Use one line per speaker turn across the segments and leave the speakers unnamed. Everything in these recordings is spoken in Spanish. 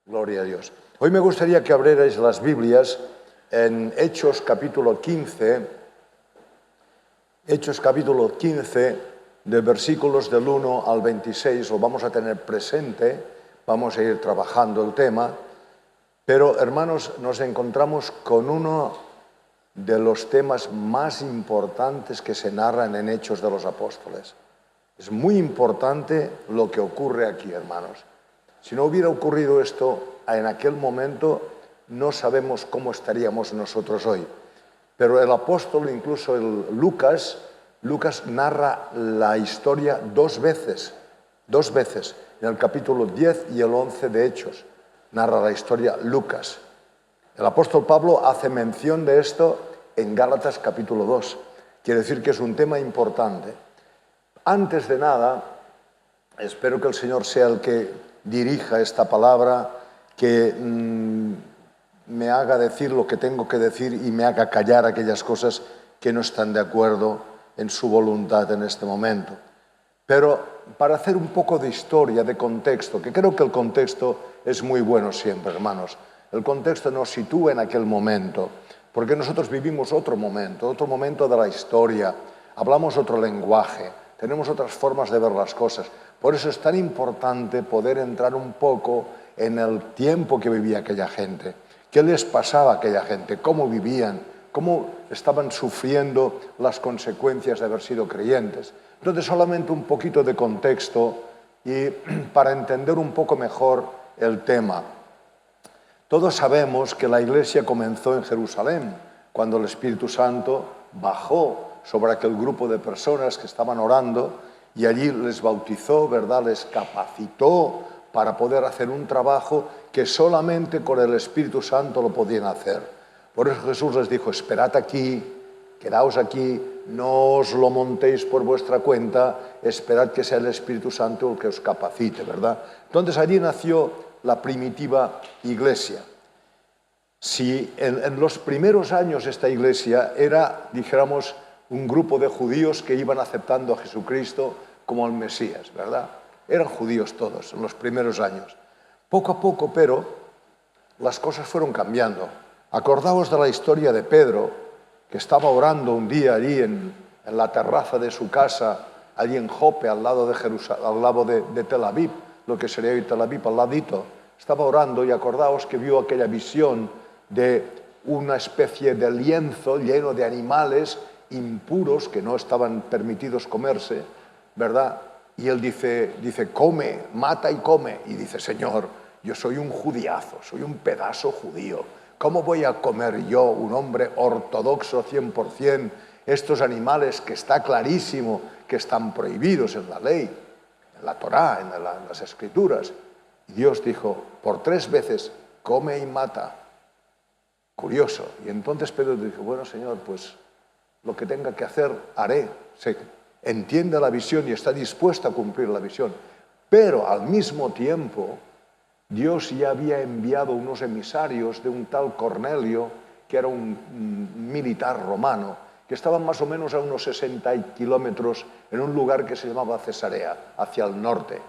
Gloria a Dios. Hoy me gustaría que abrierais las Biblias en Hechos capítulo 15, Hechos capítulo 15, de versículos del 1 al 26, lo vamos a tener presente, vamos a ir trabajando el tema, pero hermanos, nos encontramos con uno de los temas más importantes que se narran en Hechos de los Apóstoles. Es muy importante lo que ocurre aquí, hermanos. Si no hubiera ocurrido esto en aquel momento, no sabemos cómo estaríamos nosotros hoy. Pero el apóstol, incluso Lucas narra la historia dos veces, en el capítulo 10 y el 11 de Hechos, narra la historia Lucas. El apóstol Pablo hace mención de esto en Gálatas capítulo 2. Quiere decir que es un tema importante. Antes de nada, espero que el Señor sea el que dirija esta palabra, que me haga decir lo que tengo que decir y me haga callar aquellas cosas que no están de acuerdo en su voluntad en este momento. Pero para hacer un poco de historia, de contexto, que creo que el contexto es muy bueno siempre, hermanos. El contexto nos sitúa en aquel momento, porque nosotros vivimos otro momento de la historia, hablamos otro lenguaje, tenemos otras formas de ver las cosas. Por eso es tan importante poder entrar un poco en el tiempo que vivía aquella gente. ¿Qué les pasaba a aquella gente? ¿Cómo vivían? ¿Cómo estaban sufriendo las consecuencias de haber sido creyentes? Entonces, solamente un poquito de contexto y para entender un poco mejor el tema. Todos sabemos que la Iglesia comenzó en Jerusalén, cuando el Espíritu Santo bajó sobre aquel grupo de personas que estaban orando y allí les bautizó, ¿verdad? Les capacitó para poder hacer un trabajo que solamente con el Espíritu Santo lo podían hacer. Por eso Jesús les dijo, esperad aquí, quedaos aquí, no os lo montéis por vuestra cuenta, esperad que sea el Espíritu Santo el que os capacite, ¿verdad? Entonces allí nació la primitiva iglesia. Si en los primeros años esta iglesia era, dijéramos, un grupo de judíos que iban aceptando a Jesucristo como el Mesías, ¿verdad? Eran judíos todos en los primeros años. Poco a poco, pero, las cosas fueron cambiando. Acordaos de la historia de Pedro, que estaba orando un día allí en la terraza de su casa, allí en Jope, al lado de Jerusalén, al lado de Tel Aviv, lo que sería hoy Tel Aviv, al ladito. Estaba orando y acordaos que vio aquella visión de una especie de lienzo lleno de animales impuros que no estaban permitidos comerse, ¿verdad? Y él dice, come, mata y come. Y dice, Señor, yo soy un judiazo, soy un pedazo judío. ¿Cómo voy a comer yo, un hombre ortodoxo 100%, estos animales que está clarísimo que están prohibidos en la ley, en la Torá, en las Escrituras? Y Dios dijo, por 3 veces, come y mata. Curioso. Y entonces Pedro dijo, bueno, Señor, pues lo que tenga que hacer, haré. Se entiende la visión y está dispuesto a cumplir la visión. Pero al mismo tiempo, Dios ya había enviado unos emisarios de un tal Cornelio, que era un militar romano, que estaba más o menos a unos 60 kilómetros en un lugar que se llamaba Cesarea, hacia el norte.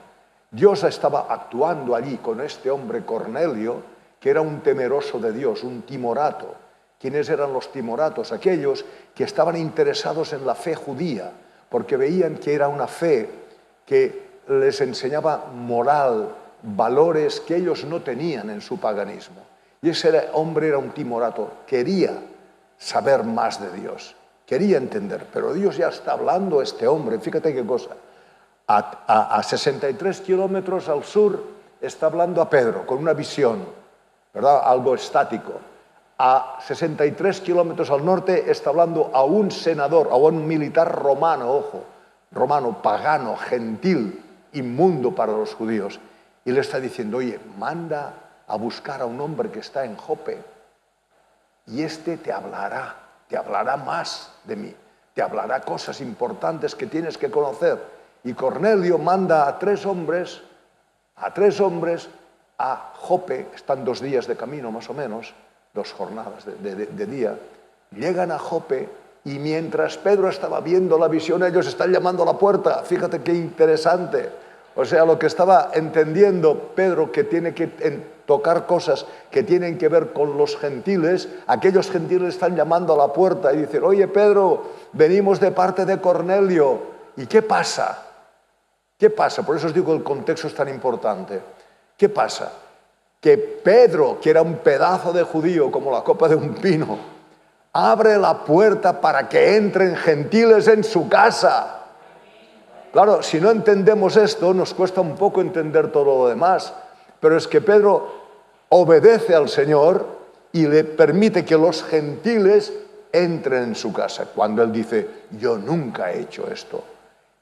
Dios estaba actuando allí con este hombre Cornelio, que era un temeroso de Dios, un timorato. ¿Quiénes eran los timoratos? Aquellos que estaban interesados en la fe judía, porque veían que era una fe que les enseñaba moral, valores que ellos no tenían en su paganismo. Y ese hombre era un timorato, quería saber más de Dios, quería entender, pero Dios ya está hablando a este hombre, fíjate qué cosa. A 63 kilómetros al sur está hablando a Pedro con una visión, ¿verdad? Algo estático. A 63 kilómetros al norte está hablando a un senador, a un militar romano, ojo, romano, pagano, gentil, inmundo para los judíos. Y le está diciendo, oye, manda a buscar a un hombre que está en Jope y este te hablará más de mí, te hablará cosas importantes que tienes que conocer. Y Cornelio manda a 3 hombres a Jope, están 2 días de camino más o menos, 2 jornadas de día, llegan a Jope y mientras Pedro estaba viendo la visión, ellos están llamando a la puerta. Fíjate qué interesante. O sea, lo que estaba entendiendo Pedro, que tiene que tocar cosas que tienen que ver con los gentiles, aquellos gentiles están llamando a la puerta y dicen, oye Pedro, venimos de parte de Cornelio. ¿Y qué pasa? ¿Qué pasa? Por eso os digo, el contexto es tan importante. ¿Qué pasa? Que Pedro, que era un pedazo de judío como la copa de un pino, abre la puerta para que entren gentiles en su casa. Claro, si no entendemos esto, nos cuesta un poco entender todo lo demás. Pero es que Pedro obedece al Señor y le permite que los gentiles entren en su casa. Cuando él dice, yo nunca he hecho esto.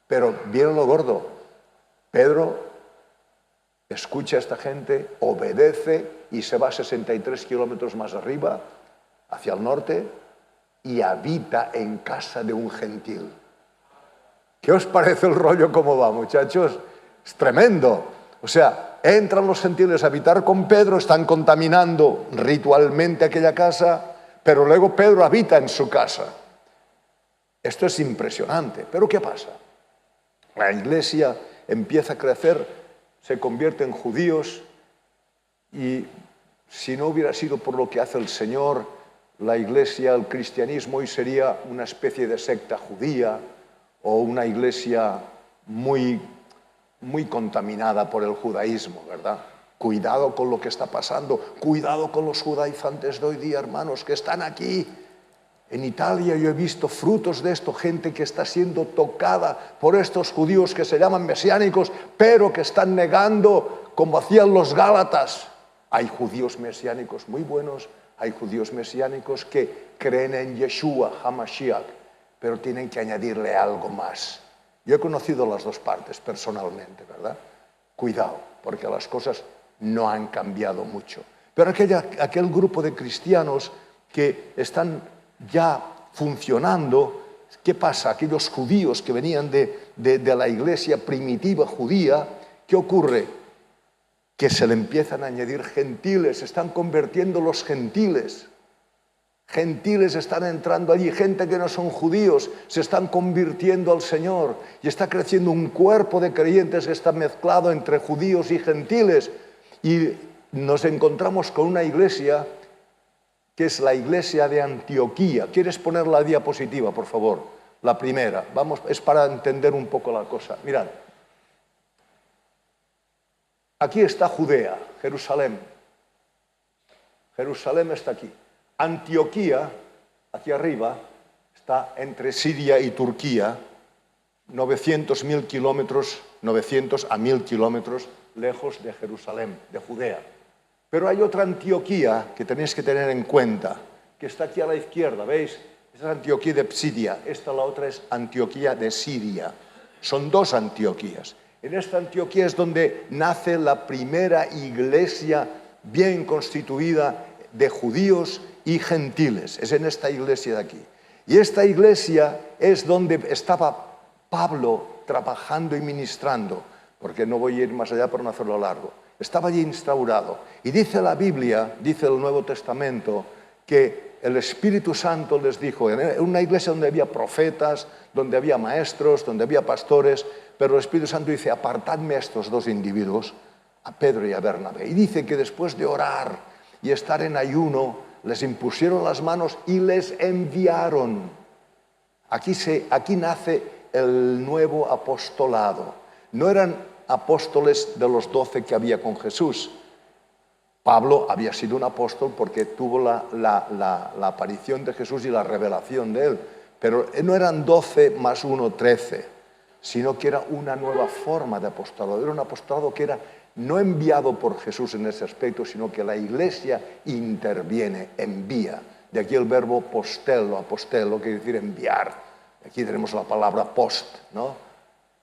Pero viene lo gordo. Pedro escucha a esta gente, obedece y se va 63 kilómetros más arriba, hacia el norte, y habita en casa de un gentil. ¿Qué os parece el rollo cómo va, muchachos? Es tremendo. O sea, entran los gentiles a habitar con Pedro, están contaminando ritualmente aquella casa, pero luego Pedro habita en su casa. Esto es impresionante. ¿Pero qué pasa? La iglesia empieza a crecer, se convierte en judíos y si no hubiera sido por lo que hace el Señor, la iglesia, el cristianismo hoy sería una especie de secta judía o una iglesia muy contaminada por el judaísmo, ¿verdad? Cuidado con lo que está pasando, cuidado con los judaizantes de hoy día, hermanos, que están aquí. En Italia yo he visto frutos de esto, gente que está siendo tocada por estos judíos que se llaman mesiánicos, pero que están negando como hacían los gálatas. Hay judíos mesiánicos muy buenos, hay judíos mesiánicos que creen en Yeshua, HaMashiach, pero tienen que añadirle algo más. Yo he conocido las dos partes personalmente, ¿verdad? Cuidado, porque las cosas no han cambiado mucho. Pero aquel grupo de cristianos que están ya funcionando, ¿qué pasa? Aquellos judíos que venían de la iglesia primitiva judía, ¿qué ocurre? Que se le empiezan a añadir gentiles, se están convirtiendo los gentiles. Gentiles están entrando allí, gente que no son judíos, se están convirtiendo al Señor y está creciendo un cuerpo de creyentes que está mezclado entre judíos y gentiles. Y nos encontramos con una iglesia que es la iglesia de Antioquía. ¿Quieres poner la diapositiva, por favor? La primera. Vamos, es para entender un poco la cosa. Mirad. Aquí está Judea, Jerusalén. Jerusalén está aquí. Antioquía, aquí arriba, está entre Siria y Turquía, 900 a 1000 kilómetros lejos de Jerusalén, de Judea. Pero hay otra Antioquía que tenéis que tener en cuenta, que está aquí a la izquierda, ¿veis? Esta es Antioquía de Psidia, la otra es Antioquía de Siria. Son dos Antioquías. En esta Antioquía es donde nace la primera iglesia bien constituida de judíos y gentiles. Es en esta iglesia de aquí. Y esta iglesia es donde estaba Pablo trabajando y ministrando, porque no voy a ir más allá para no hacerlo largo. Estaba allí instaurado. Y dice la Biblia, dice el Nuevo Testamento, que el Espíritu Santo les dijo, en una iglesia donde había profetas, donde había maestros, donde había pastores, pero el Espíritu Santo dice, apartadme a estos dos individuos, a Pedro y a Bernabé. Y dice que después de orar y estar en ayuno, les impusieron las manos y les enviaron. Aquí nace el nuevo apostolado. No eran apóstoles de los 12 que había con Jesús. Pablo había sido un apóstol porque tuvo la aparición de Jesús y la revelación de él. Pero no eran 12 más 1, 13, sino que era una nueva forma de apostolado. Era un apostolado que era no enviado por Jesús en ese aspecto, sino que la iglesia interviene, envía. De aquí el verbo postelo, apostelo, quiere decir enviar. Aquí tenemos la palabra post, ¿no?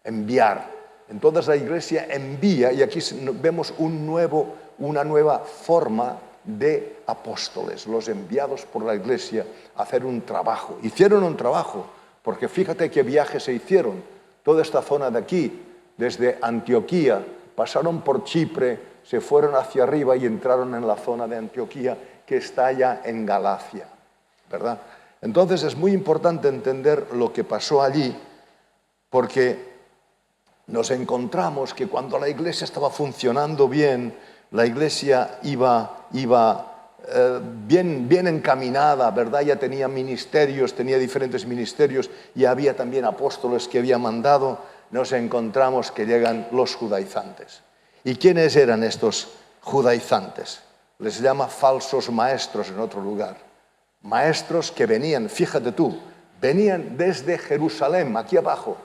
Enviar. Entonces la iglesia envía y aquí vemos una nueva forma de apóstoles, los enviados por la iglesia a hacer un trabajo. Hicieron un trabajo, porque fíjate qué viajes se hicieron. Toda esta zona de aquí, desde Antioquía, pasaron por Chipre, se fueron hacia arriba y entraron en la zona de Antioquía, que está allá en Galacia, ¿verdad? Entonces es muy importante entender lo que pasó allí, porque nos encontramos que cuando la iglesia estaba funcionando bien, la iglesia iba bien encaminada, ¿verdad? Ya tenía ministerios, tenía diferentes ministerios y había también apóstoles que había mandado, nos encontramos que llegan los judaizantes. ¿Y quiénes eran estos judaizantes? Les llama falsos maestros en otro lugar. Maestros que venían, fíjate tú, venían desde Jerusalén, aquí abajo,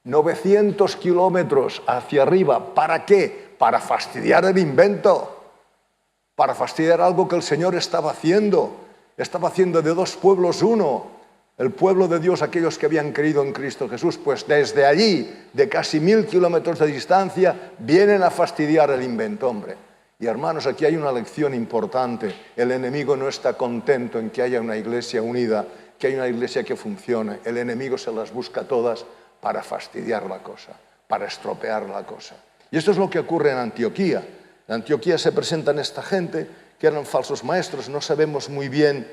900 kilómetros hacia arriba. ¿Para qué? Para fastidiar el invento. Para fastidiar algo que el Señor estaba haciendo. Estaba haciendo de dos pueblos uno. El pueblo de Dios, aquellos que habían creído en Cristo Jesús, pues desde allí, de casi 1000 kilómetros de distancia, vienen a fastidiar el invento, hombre. Y hermanos, aquí hay una lección importante. El enemigo no está contento en que haya una iglesia unida, que haya una iglesia que funcione. El enemigo se las busca todas para fastidiar la cosa, para estropear la cosa. Y esto es lo que ocurre en Antioquía. En Antioquía se presentan esta gente que eran falsos maestros, no sabemos muy bien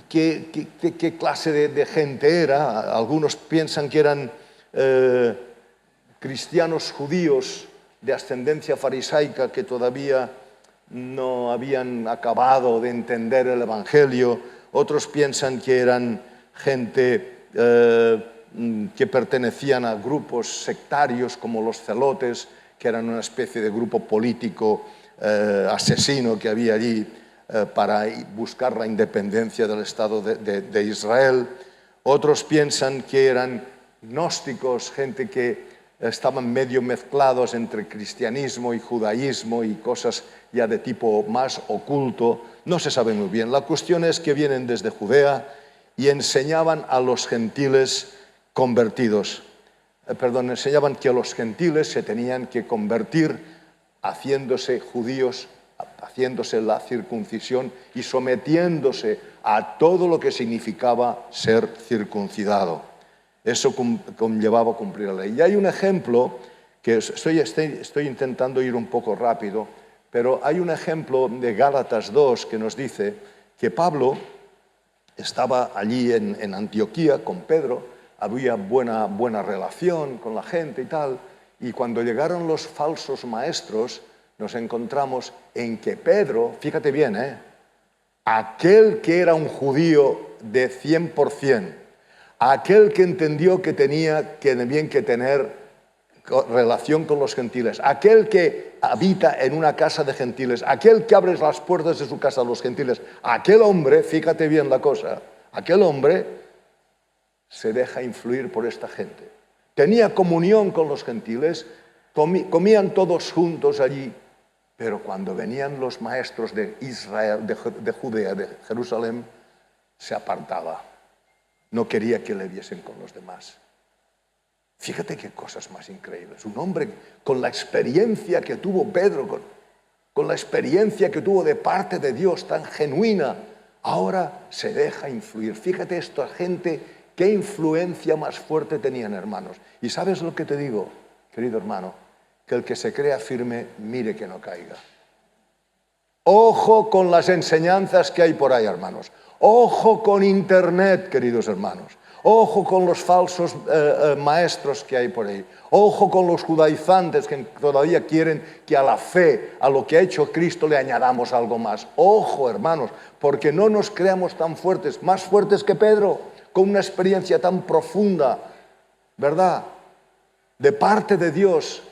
qué clase de gente era. Algunos piensan que eran cristianos judíos de ascendencia farisaica que todavía no habían acabado de entender el Evangelio. Otros piensan que eran gente que pertenecían a grupos sectarios como los celotes, que eran una especie de grupo político asesino que había allí para buscar la independencia del Estado de Israel. Otros piensan que eran gnósticos, gente que estaban medio mezclados entre cristianismo y judaísmo y cosas ya de tipo más oculto. No se sabe muy bien. La cuestión es que vienen desde Judea y enseñaban a los gentiles convertidos. Enseñaban que los gentiles se tenían que convertir haciéndose judíos, haciéndose la circuncisión y sometiéndose a todo lo que significaba ser circuncidado. Eso conllevaba cumplir la ley. Y hay un ejemplo, que estoy intentando ir un poco rápido, pero hay un ejemplo de Gálatas 2 que nos dice que Pablo estaba allí en Antioquía con Pedro, había buena relación con la gente y tal, y cuando llegaron los falsos maestros nos encontramos en que Pedro, fíjate bien, aquel que era un judío de 100%, aquel que entendió que tenía que tener relación con los gentiles, aquel que habita en una casa de gentiles, aquel que abre las puertas de su casa a los gentiles, aquel hombre, fíjate bien la cosa, aquel hombre se deja influir por esta gente. Tenía comunión con los gentiles, comían todos juntos allí, pero cuando venían los maestros de Israel, de Judea, de Jerusalén, se apartaba. No quería que le viesen con los demás. Fíjate qué cosas más increíbles. Un hombre con la experiencia que tuvo Pedro, con la experiencia que tuvo de parte de Dios tan genuina, ahora se deja influir. Fíjate esta gente, qué influencia más fuerte tenían, hermanos. Y ¿sabes lo que te digo, querido hermano? Que el que se crea firme, mire que no caiga. Ojo con las enseñanzas que hay por ahí, hermanos. Ojo con Internet, queridos hermanos. Ojo con los falsos maestros que hay por ahí. Ojo con los judaizantes que todavía quieren que a la fe, a lo que ha hecho Cristo, le añadamos algo más. Ojo, hermanos, porque no nos creamos tan fuertes, más fuertes que Pedro, con una experiencia tan profunda, ¿verdad? De parte de Dios,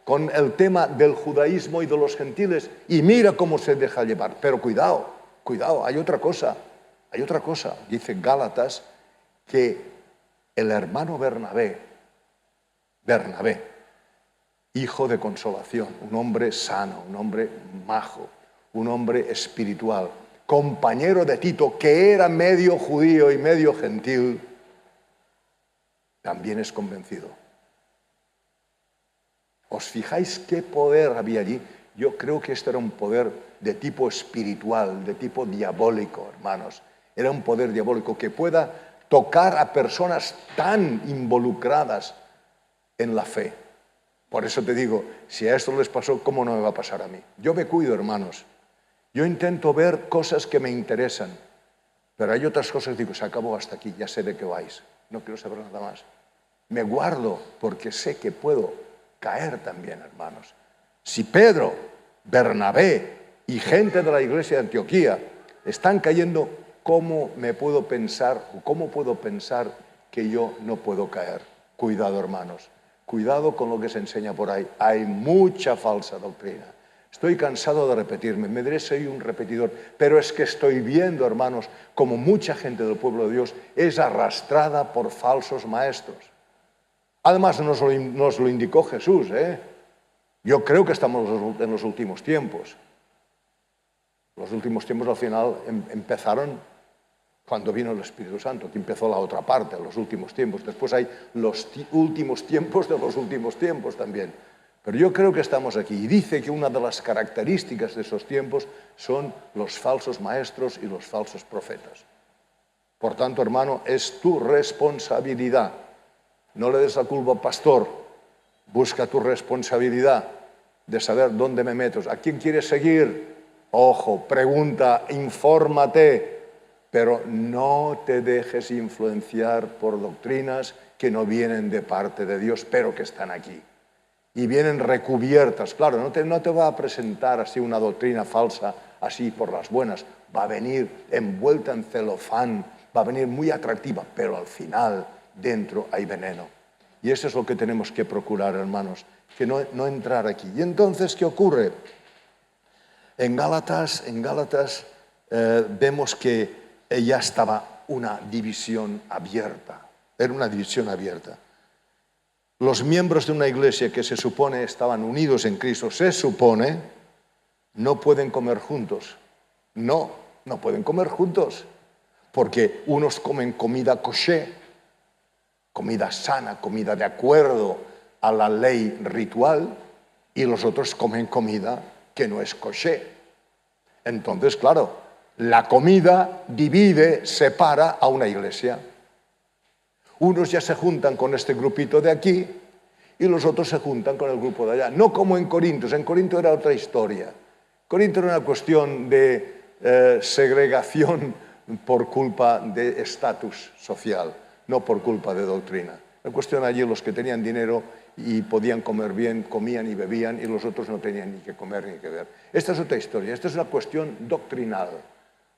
con el tema del judaísmo y de los gentiles. Y mira cómo se deja llevar. Pero cuidado, hay otra cosa. Dice Gálatas, que el hermano Bernabé, hijo de consolación, un hombre sano, un hombre majo, un hombre espiritual, compañero de Tito, que era medio judío y medio gentil, también es convencido. ¿Os fijáis qué poder había allí? Yo creo que este era un poder de tipo espiritual, de tipo diabólico, hermanos. Era un poder diabólico que pueda tocar a personas tan involucradas en la fe. Por eso te digo, si a esto les pasó, ¿cómo no me va a pasar a mí? Yo me cuido, hermanos. Yo intento ver cosas que me interesan, pero hay otras cosas que digo, se acabó hasta aquí, ya sé de qué vais. No quiero saber nada más. Me guardo porque sé que puedo caer también, hermanos. Si Pedro, Bernabé y gente de la iglesia de Antioquía están cayendo, ¿cómo puedo pensar que yo no puedo caer? Cuidado, hermanos. Cuidado con lo que se enseña por ahí. Hay mucha falsa doctrina. Estoy cansado de repetirme, me diré soy un repetidor, pero es que estoy viendo, hermanos, como mucha gente del pueblo de Dios es arrastrada por falsos maestros. Además, nos lo indicó Jesús, ¿eh? Yo creo que estamos en los últimos tiempos. Los últimos tiempos al final empezaron cuando vino el Espíritu Santo, que empezó la otra parte, los últimos tiempos. Después hay los últimos tiempos de los últimos tiempos también. Pero yo creo que estamos aquí. Y dice que una de las características de esos tiempos son los falsos maestros y los falsos profetas. Por tanto, hermano, es tu responsabilidad. No le des la culpa al pastor. Busca tu responsabilidad de saber dónde me meto. ¿A quién quieres seguir? Ojo, pregunta, infórmate, pero no te dejes influenciar por doctrinas que no vienen de parte de Dios, pero que están aquí. Y vienen recubiertas. Claro, no te va a presentar así una doctrina falsa, así por las buenas. Va a venir envuelta en celofán, va a venir muy atractiva, pero al final dentro hay veneno. Y eso es lo que tenemos que procurar, hermanos, que no entrar aquí. Y entonces, ¿qué ocurre? En Gálatas vemos que ya estaba una división abierta. Era una división abierta. Los miembros de una iglesia que se supone estaban unidos en Cristo, se supone, no pueden comer juntos. No pueden comer juntos. Porque unos comen comida kosher, comida sana, comida de acuerdo a la ley ritual, y los otros comen comida que no es kosher. Entonces, claro, la comida divide, separa a una iglesia. Unos ya se juntan con este grupito de aquí y los otros se juntan con el grupo de allá. No como en Corinto era otra historia. Corinto era una cuestión de segregación por culpa de estatus social, no por culpa de doctrina. La cuestión allí, los que tenían dinero y podían comer bien, comían y bebían, y los otros no tenían ni que comer ni que beber. Esta es otra historia, esta es una cuestión doctrinal,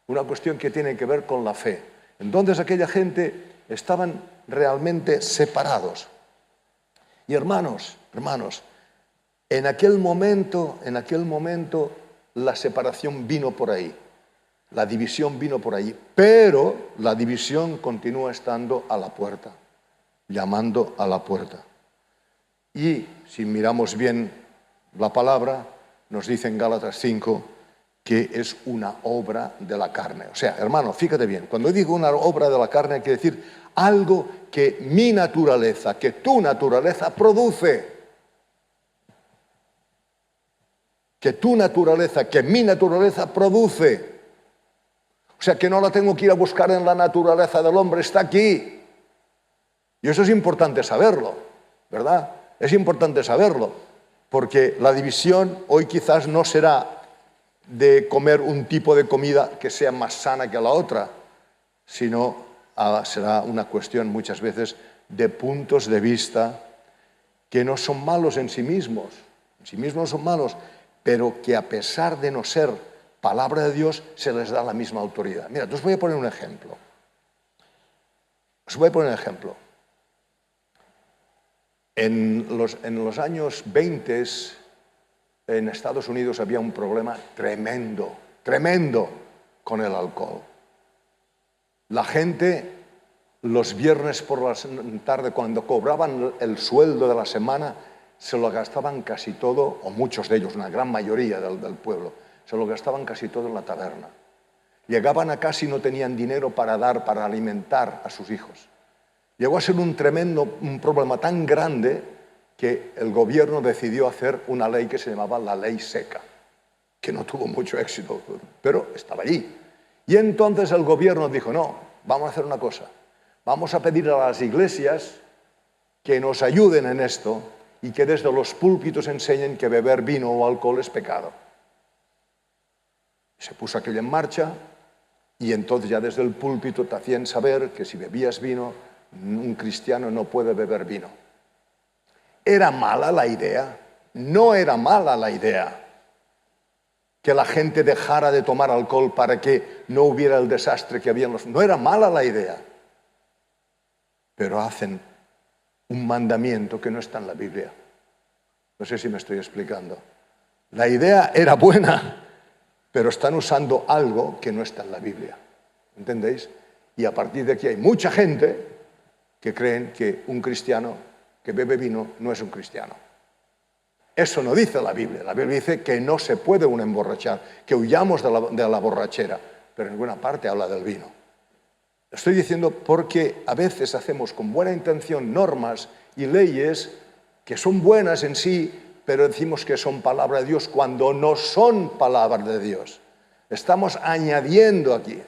una cuestión que tiene que ver con la fe. Entonces aquella gente estaban realmente separados. Y hermanos, en aquel momento la separación vino por ahí, la división vino por ahí, pero la división continúa estando a la puerta, llamando a la puerta. Y si miramos bien la palabra, nos dice en Gálatas 5 que es una obra de la carne. O sea, hermano, fíjate bien, cuando digo una obra de la carne, quiere decir algo que mi naturaleza, que tu naturaleza produce. Que tu naturaleza, que mi naturaleza produce. O sea, que no la tengo que ir a buscar en la naturaleza del hombre, está aquí. Y eso es importante saberlo, ¿verdad? Es importante saberlo, porque la división hoy quizás no será de comer un tipo de comida que sea más sana que la otra, sino será una cuestión muchas veces de puntos de vista que no son malos en sí mismos no son malos, pero que a pesar de no ser palabra de Dios, se les da la misma autoridad. Mira, os voy a poner un ejemplo. En los años 20 en Estados Unidos había un problema tremendo con el alcohol. La gente los viernes por la tarde, cuando cobraban el sueldo de la semana, se lo gastaban casi todo, o muchos de ellos, una gran mayoría del pueblo, se lo gastaban casi todo en la taberna. Llegaban a casa y no tenían dinero para alimentar a sus hijos. Llegó a ser un problema tan grande que el gobierno decidió hacer una ley que se llamaba la ley seca, que no tuvo mucho éxito, pero estaba allí. Y entonces el gobierno dijo, no, vamos a hacer una cosa, vamos a pedir a las iglesias que nos ayuden en esto y que desde los púlpitos enseñen que beber vino o alcohol es pecado. Se puso aquello en marcha y entonces ya desde el púlpito te hacían saber que si bebías vino un cristiano no puede beber vino. ¿Era mala la idea? No era mala la idea que la gente dejara de tomar alcohol para que no hubiera el desastre que había en los... No era mala la idea, pero hacen un mandamiento que no está en la Biblia. No sé si me estoy explicando. La idea era buena, pero están usando algo que no está en la Biblia. ¿Entendéis? Y a partir de aquí hay mucha gente que creen que un cristiano que bebe vino no es un cristiano. Eso no dice la Biblia. La Biblia dice que no se puede uno emborrachar, que huyamos de la borrachera, pero en ninguna parte habla del vino. Estoy diciendo porque a veces hacemos con buena intención normas y leyes que son buenas en sí, pero decimos que son palabra de Dios cuando no son palabra de Dios. Estamos añadiendo aquí.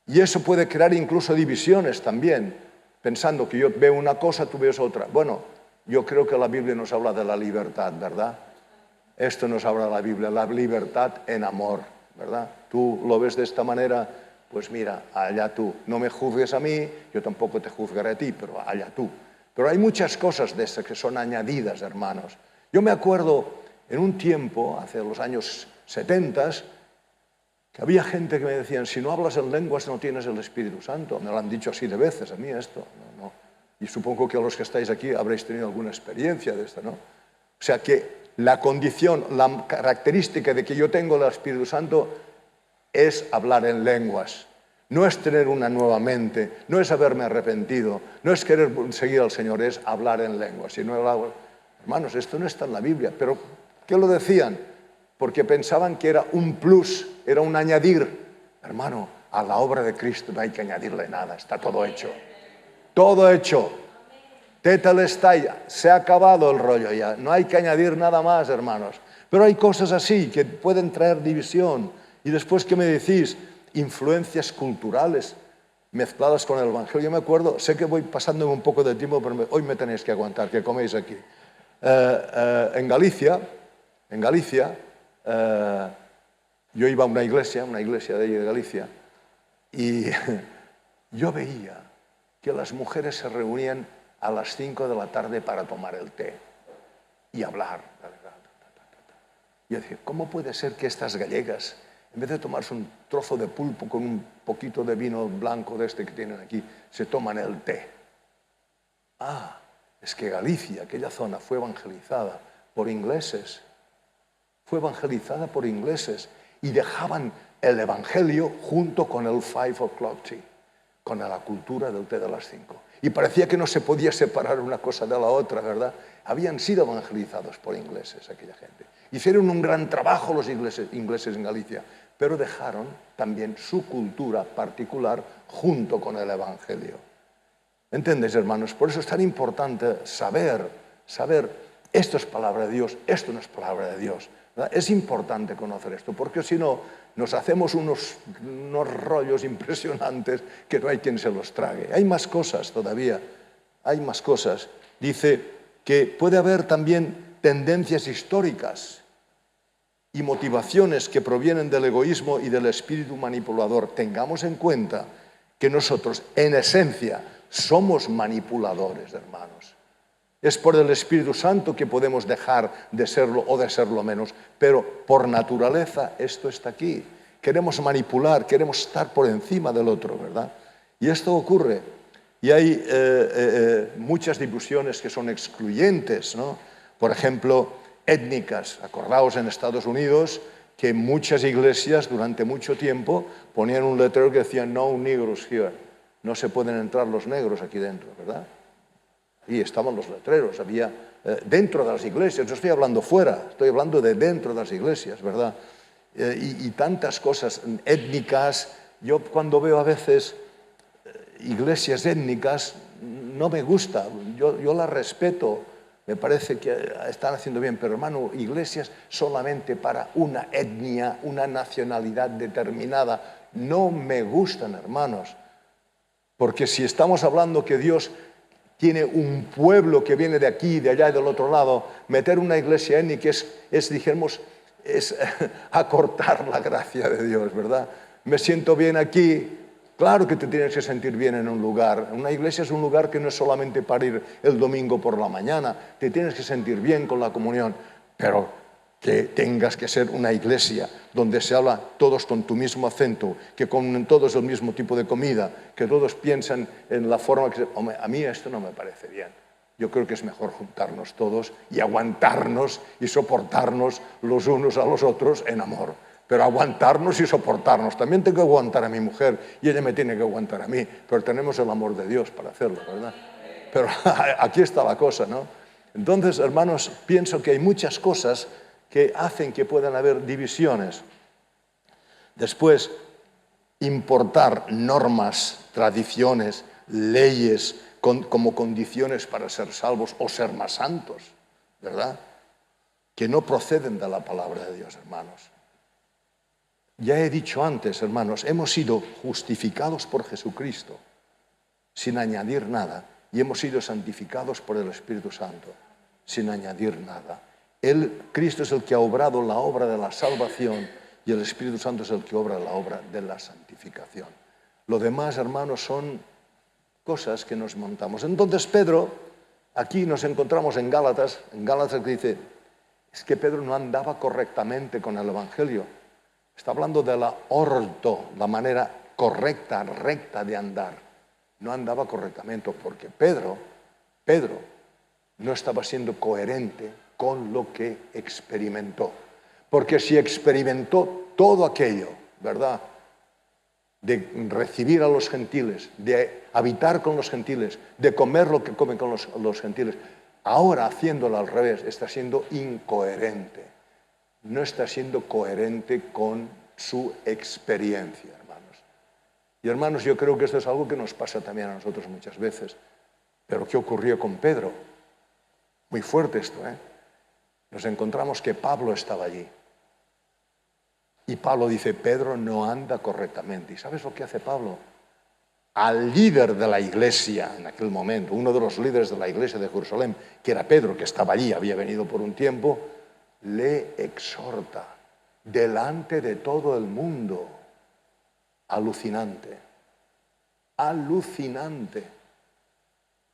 Y eso puede crear incluso divisiones también, pensando que yo veo una cosa, tú ves otra. Bueno, yo creo que la Biblia nos habla de la libertad, ¿verdad? Esto nos habla de la Biblia, la libertad en amor, ¿verdad? Tú lo ves de esta manera, pues mira, allá tú. No me juzgues a mí, yo tampoco te juzgaré a ti, pero allá tú. Pero hay muchas cosas de estas que son añadidas, hermanos. Yo me acuerdo en un tiempo, hace los años 70, que había gente que me decían, si no hablas en lenguas no tienes el Espíritu Santo. Me lo han dicho así de veces a mí esto. No. Y supongo que a los que estáis aquí habréis tenido alguna experiencia de esto, ¿no? O sea que la condición, la característica de que yo tengo el Espíritu Santo es hablar en lenguas. No es tener una nueva mente, no es haberme arrepentido, no es querer seguir al Señor, es hablar en lenguas. Si no hablo, hermanos, esto no está en la Biblia. ¿Pero qué lo decían? Porque pensaban que era un plus, era un añadir. Hermano, a la obra de Cristo no hay que añadirle nada, está todo hecho. Todo hecho. Tetelestai, se ha acabado el rollo ya. No hay que añadir nada más, hermanos. Pero hay cosas así que pueden traer división. Y después, ¿qué me decís? Influencias culturales mezcladas con el Evangelio. Yo me acuerdo, sé que voy pasándome un poco de tiempo, pero hoy me tenéis que aguantar, que coméis aquí. En Galicia, yo iba a una iglesia de ahí de Galicia, y yo veía que las mujeres se reunían a las 5 de la tarde para tomar el té y hablar. Y yo decía, ¿cómo puede ser que estas gallegas, en vez de tomarse un trozo de pulpo con un poquito de vino blanco de este que tienen aquí, se toman el té? Ah, es que Galicia, aquella zona, fue evangelizada por ingleses. Fue evangelizada por ingleses y dejaban el evangelio junto con el 5 o'clock tea, con la cultura del té de las 5. Y parecía que no se podía separar una cosa de la otra, ¿verdad? Habían sido evangelizados por ingleses aquella gente. Hicieron un gran trabajo los ingleses en Galicia, pero dejaron también su cultura particular junto con el evangelio. ¿Entendéis, hermanos? Por eso es tan importante saber, esto es palabra de Dios, esto no es palabra de Dios, ¿verdad? Es importante conocer esto, porque si no, nos hacemos unos rollos impresionantes que no hay quien se los trague. Hay más cosas todavía, hay más cosas. Dice que puede haber también tendencias históricas y motivaciones que provienen del egoísmo y del espíritu manipulador. Tengamos en cuenta que nosotros, en esencia, somos manipuladores, hermanos. Es por el Espíritu Santo que podemos dejar de serlo o de serlo menos, pero por naturaleza esto está aquí. Queremos manipular, queremos estar por encima del otro, ¿verdad? Y esto ocurre. Y hay muchas divisiones que son excluyentes, ¿no? Por ejemplo, étnicas. Acordaos en Estados Unidos que muchas iglesias durante mucho tiempo ponían un letrero que decía "No Negroes here". No se pueden entrar los negros aquí dentro, ¿verdad? Y estaban los letreros, había dentro de las iglesias, no estoy hablando fuera, estoy hablando de dentro de las iglesias, ¿verdad? Y tantas cosas étnicas. Yo cuando veo a veces iglesias étnicas, no me gusta, yo las respeto, me parece que están haciendo bien, pero hermano, iglesias solamente para una etnia, una nacionalidad determinada, no me gustan, hermanos. Porque si estamos hablando que Dios tiene un pueblo que viene de aquí, de allá y del otro lado, meter una iglesia étnica es acortar la gracia de Dios, ¿verdad? Me siento bien aquí, Claro que te tienes que sentir bien en un lugar. Una iglesia es un lugar que no es solamente para ir el domingo por la mañana. Te tienes que sentir bien con la comunión, pero que tengas que ser una iglesia donde se habla todos con tu mismo acento, que comen todos el mismo tipo de comida, que todos piensan en la forma que... Hombre, a mí esto no me parece bien. Yo creo que es mejor juntarnos todos y aguantarnos y soportarnos los unos a los otros en amor. Pero aguantarnos y soportarnos. También tengo que aguantar a mi mujer y ella me tiene que aguantar a mí. Pero tenemos el amor de Dios para hacerlo, ¿verdad? Pero aquí está la cosa, ¿no? Entonces, hermanos, pienso que hay muchas cosas que hacen que puedan haber divisiones. Después, importar normas, tradiciones, leyes como condiciones para ser salvos o ser más santos, ¿verdad? Que no proceden de la palabra de Dios, hermanos. Ya he dicho antes, hermanos, hemos sido justificados por Jesucristo sin añadir nada y hemos sido santificados por el Espíritu Santo sin añadir nada. Cristo es el que ha obrado la obra de la salvación y el Espíritu Santo es el que obra la obra de la santificación. Lo demás, hermanos, son cosas que nos montamos. Entonces Pedro, aquí nos encontramos en Gálatas que dice, es que Pedro no andaba correctamente con el Evangelio. Está hablando de la orto, la manera correcta, recta de andar. No andaba correctamente porque Pedro no estaba siendo coherente con lo que experimentó. Porque si experimentó todo aquello, ¿verdad?, de recibir a los gentiles, de habitar con los gentiles, de comer lo que comen con los gentiles, ahora haciéndolo al revés, está siendo incoherente. No está siendo coherente con su experiencia, hermanos. Y hermanos, yo creo que esto es algo que nos pasa también a nosotros muchas veces. Pero ¿qué ocurrió con Pedro? Muy fuerte esto, ¿eh? Nos encontramos que Pablo estaba allí. Y Pablo dice, Pedro no anda correctamente. ¿Y sabes lo que hace Pablo? Al líder de la iglesia en aquel momento, uno de los líderes de la iglesia de Jerusalén, que era Pedro, que estaba allí, había venido por un tiempo, le exhorta delante de todo el mundo. Alucinante. Alucinante.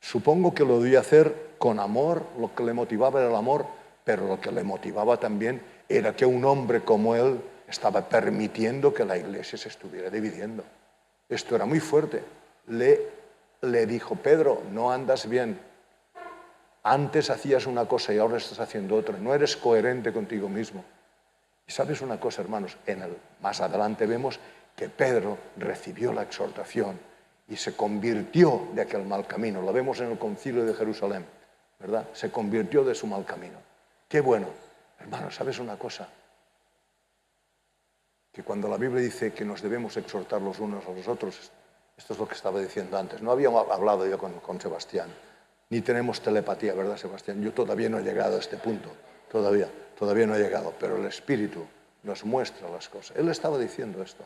Supongo que lo debía hacer con amor, lo que le motivaba era el amor, pero lo que le motivaba también era que un hombre como él estaba permitiendo que la iglesia se estuviera dividiendo. Esto era muy fuerte. Le dijo, Pedro, no andas bien. Antes hacías una cosa y ahora estás haciendo otra. No eres coherente contigo mismo. Y sabes una cosa, hermanos, más adelante vemos que Pedro recibió la exhortación y se convirtió de aquel mal camino. Lo vemos en el concilio de Jerusalén, ¿verdad? Se convirtió de su mal camino. Qué bueno. Hermanos, ¿sabes una cosa? Que cuando la Biblia dice que nos debemos exhortar los unos a los otros, esto es lo que estaba diciendo antes. No había hablado yo con Sebastián, ni tenemos telepatía, ¿verdad, Sebastián? Yo todavía no he llegado a este punto, todavía no he llegado, pero el Espíritu nos muestra las cosas. Él estaba diciendo esto.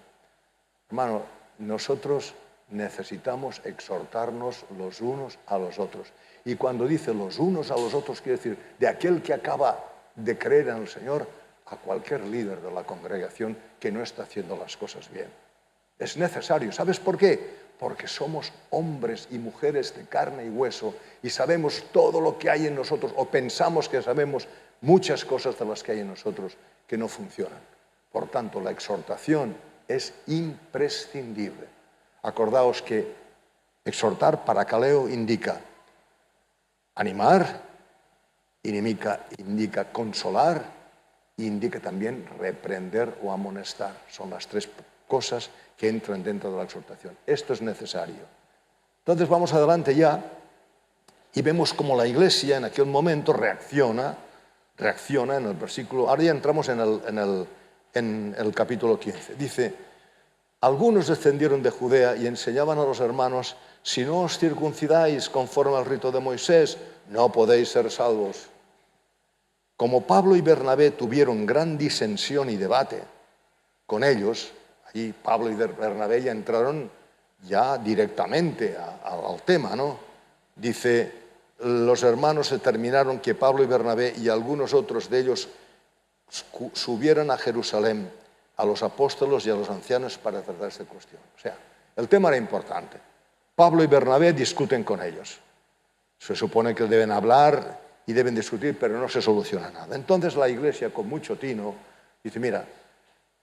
Hermano, nosotros necesitamos exhortarnos los unos a los otros. Y cuando dice los unos a los otros, quiere decir de aquel que acaba de creer en el Señor a cualquier líder de la congregación que no está haciendo las cosas bien. Es necesario. ¿Sabes por qué? Porque somos hombres y mujeres de carne y hueso y sabemos todo lo que hay en nosotros, o pensamos que sabemos muchas cosas de las que hay en nosotros que no funcionan. Por tanto, la exhortación es imprescindible. Acordaos que exhortar, paracaleo, indica animar, indica consolar, indica también reprender o amonestar. Son las tres cosas que entran dentro de la exhortación. Esto es necesario. Entonces vamos adelante ya y vemos cómo la iglesia en aquel momento reacciona en el versículo. Ahora ya entramos en el capítulo 15. Dice, algunos descendieron de Judea y enseñaban a los hermanos, si no os circuncidáis conforme al rito de Moisés, no podéis ser salvos. Como Pablo y Bernabé tuvieron gran disensión y debate con ellos, allí Pablo y Bernabé ya entraron ya directamente al tema, ¿no? Dice, los hermanos determinaron que Pablo y Bernabé y algunos otros de ellos subieran a Jerusalén a los apóstolos y a los ancianos para tratar esta cuestión. O sea, El tema era importante. Pablo y Bernabé discuten con ellos. Se supone que deben hablar y deben discutir, pero no se soluciona nada. Entonces la iglesia, con mucho tino, dice, mira,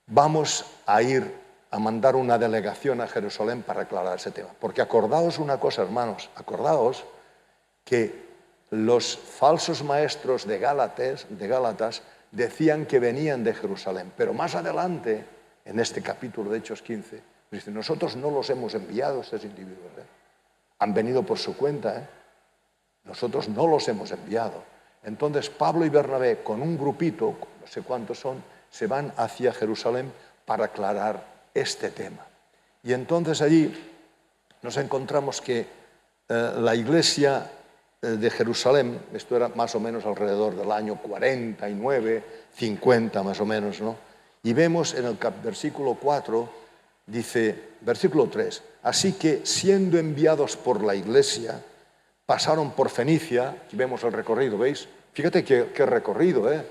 vamos a ir a mandar una delegación a Jerusalén para aclarar ese tema. Porque acordaos una cosa, hermanos, acordaos que los falsos maestros de Gálatas decían que venían de Jerusalén, pero más adelante, en este capítulo de Hechos 15, dice, nosotros no los hemos enviado a estos individuos, han venido por su cuenta, nosotros no los hemos enviado. Entonces Pablo y Bernabé, con un grupito, no sé cuántos son, se van hacia Jerusalén para aclarar este tema. Y entonces allí nos encontramos que la iglesia de Jerusalén, esto era más o menos alrededor del año 49, 50 más o menos, ¿no? Y vemos en el versículo 4, dice, versículo 3, así que siendo enviados por la iglesia, pasaron por Fenicia, aquí vemos el recorrido, ¿veis? Fíjate qué recorrido, ¿eh?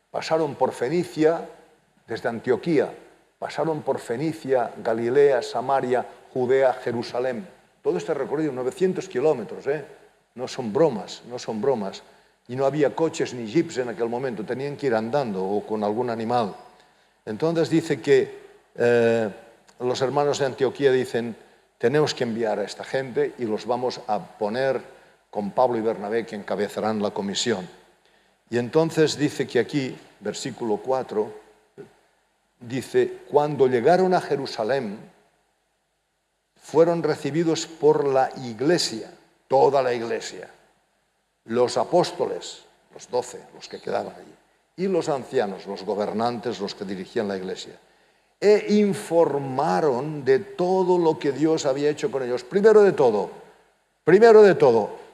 Pasaron por Fenicia desde Antioquía, pasaron por Fenicia, Galilea, Samaria, Judea, Jerusalén. Todo este recorrido, 900 kilómetros, ¿eh? No son bromas, no son bromas. Y no había coches ni jeeps en aquel momento, tenían que ir andando o con algún animal. Entonces dice que los hermanos de Antioquía dicen, tenemos que enviar a esta gente y los vamos a poner con Pablo y Bernabé, que encabezarán la comisión. Y entonces dice que aquí, versículo 4, dice, cuando llegaron a Jerusalén, fueron recibidos por la iglesia, toda la iglesia, los apóstoles, los 12, los que quedaban allí, y los ancianos, los gobernantes, los que dirigían la iglesia, e informaron de todo lo que Dios había hecho con ellos. Primero de todo,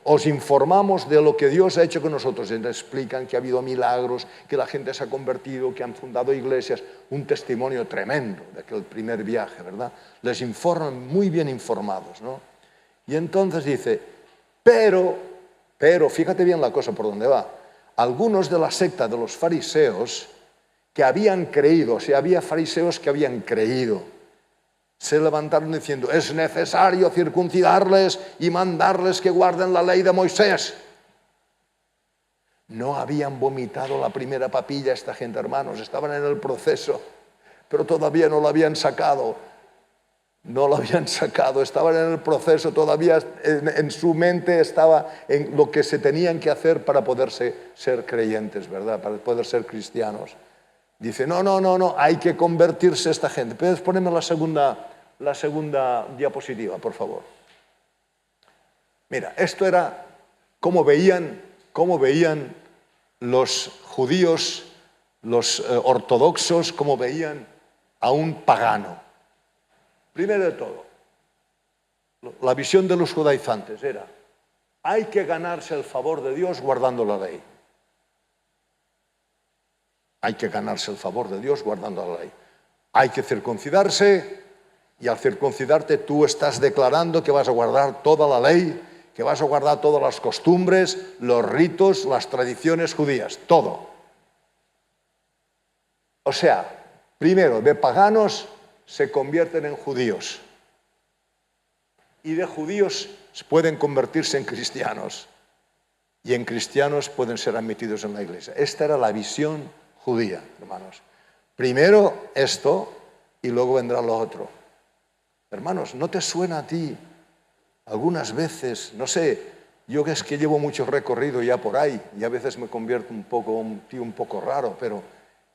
os informamos de lo que Dios ha hecho con nosotros. Y nos explican que ha habido milagros, que la gente se ha convertido, que han fundado iglesias, un testimonio tremendo de aquel primer viaje, ¿verdad? Les informan muy bien informados, ¿no? Y entonces dice, pero, fíjate bien la cosa por dónde va, algunos de la secta de los fariseos que habían creído, o sea, había fariseos que habían creído, se levantaron diciendo, es necesario circuncidarles y mandarles que guarden la ley de Moisés. No habían vomitado la primera papilla esta gente, hermanos, estaban en el proceso, pero todavía no lo habían sacado. Estaban en el proceso, todavía en su mente estaba en lo que se tenían que hacer para poder ser creyentes, ¿verdad? Para poder ser cristianos. Dice, no, hay que convertirse esta gente. ¿Puedes ponerme la segunda diapositiva, por favor? Mira, esto era cómo veían los judíos, los ortodoxos, cómo veían a un pagano. Primero de todo, la visión de los judaizantes era, hay que ganarse el favor de Dios guardando la ley. Hay que ganarse el favor de Dios guardando la ley. Hay que circuncidarse y al circuncidarte tú estás declarando que vas a guardar toda la ley, que vas a guardar todas las costumbres, los ritos, las tradiciones judías, todo. O sea, primero, de paganos se convierten en judíos y de judíos pueden convertirse en cristianos y en cristianos pueden ser admitidos en la iglesia. Esta era la visión judía, hermanos. Primero esto y luego vendrá lo otro. Hermanos, ¿no te suena a ti algunas veces, no sé, yo es que llevo mucho recorrido ya por ahí y a veces me convierto un tío un poco raro, pero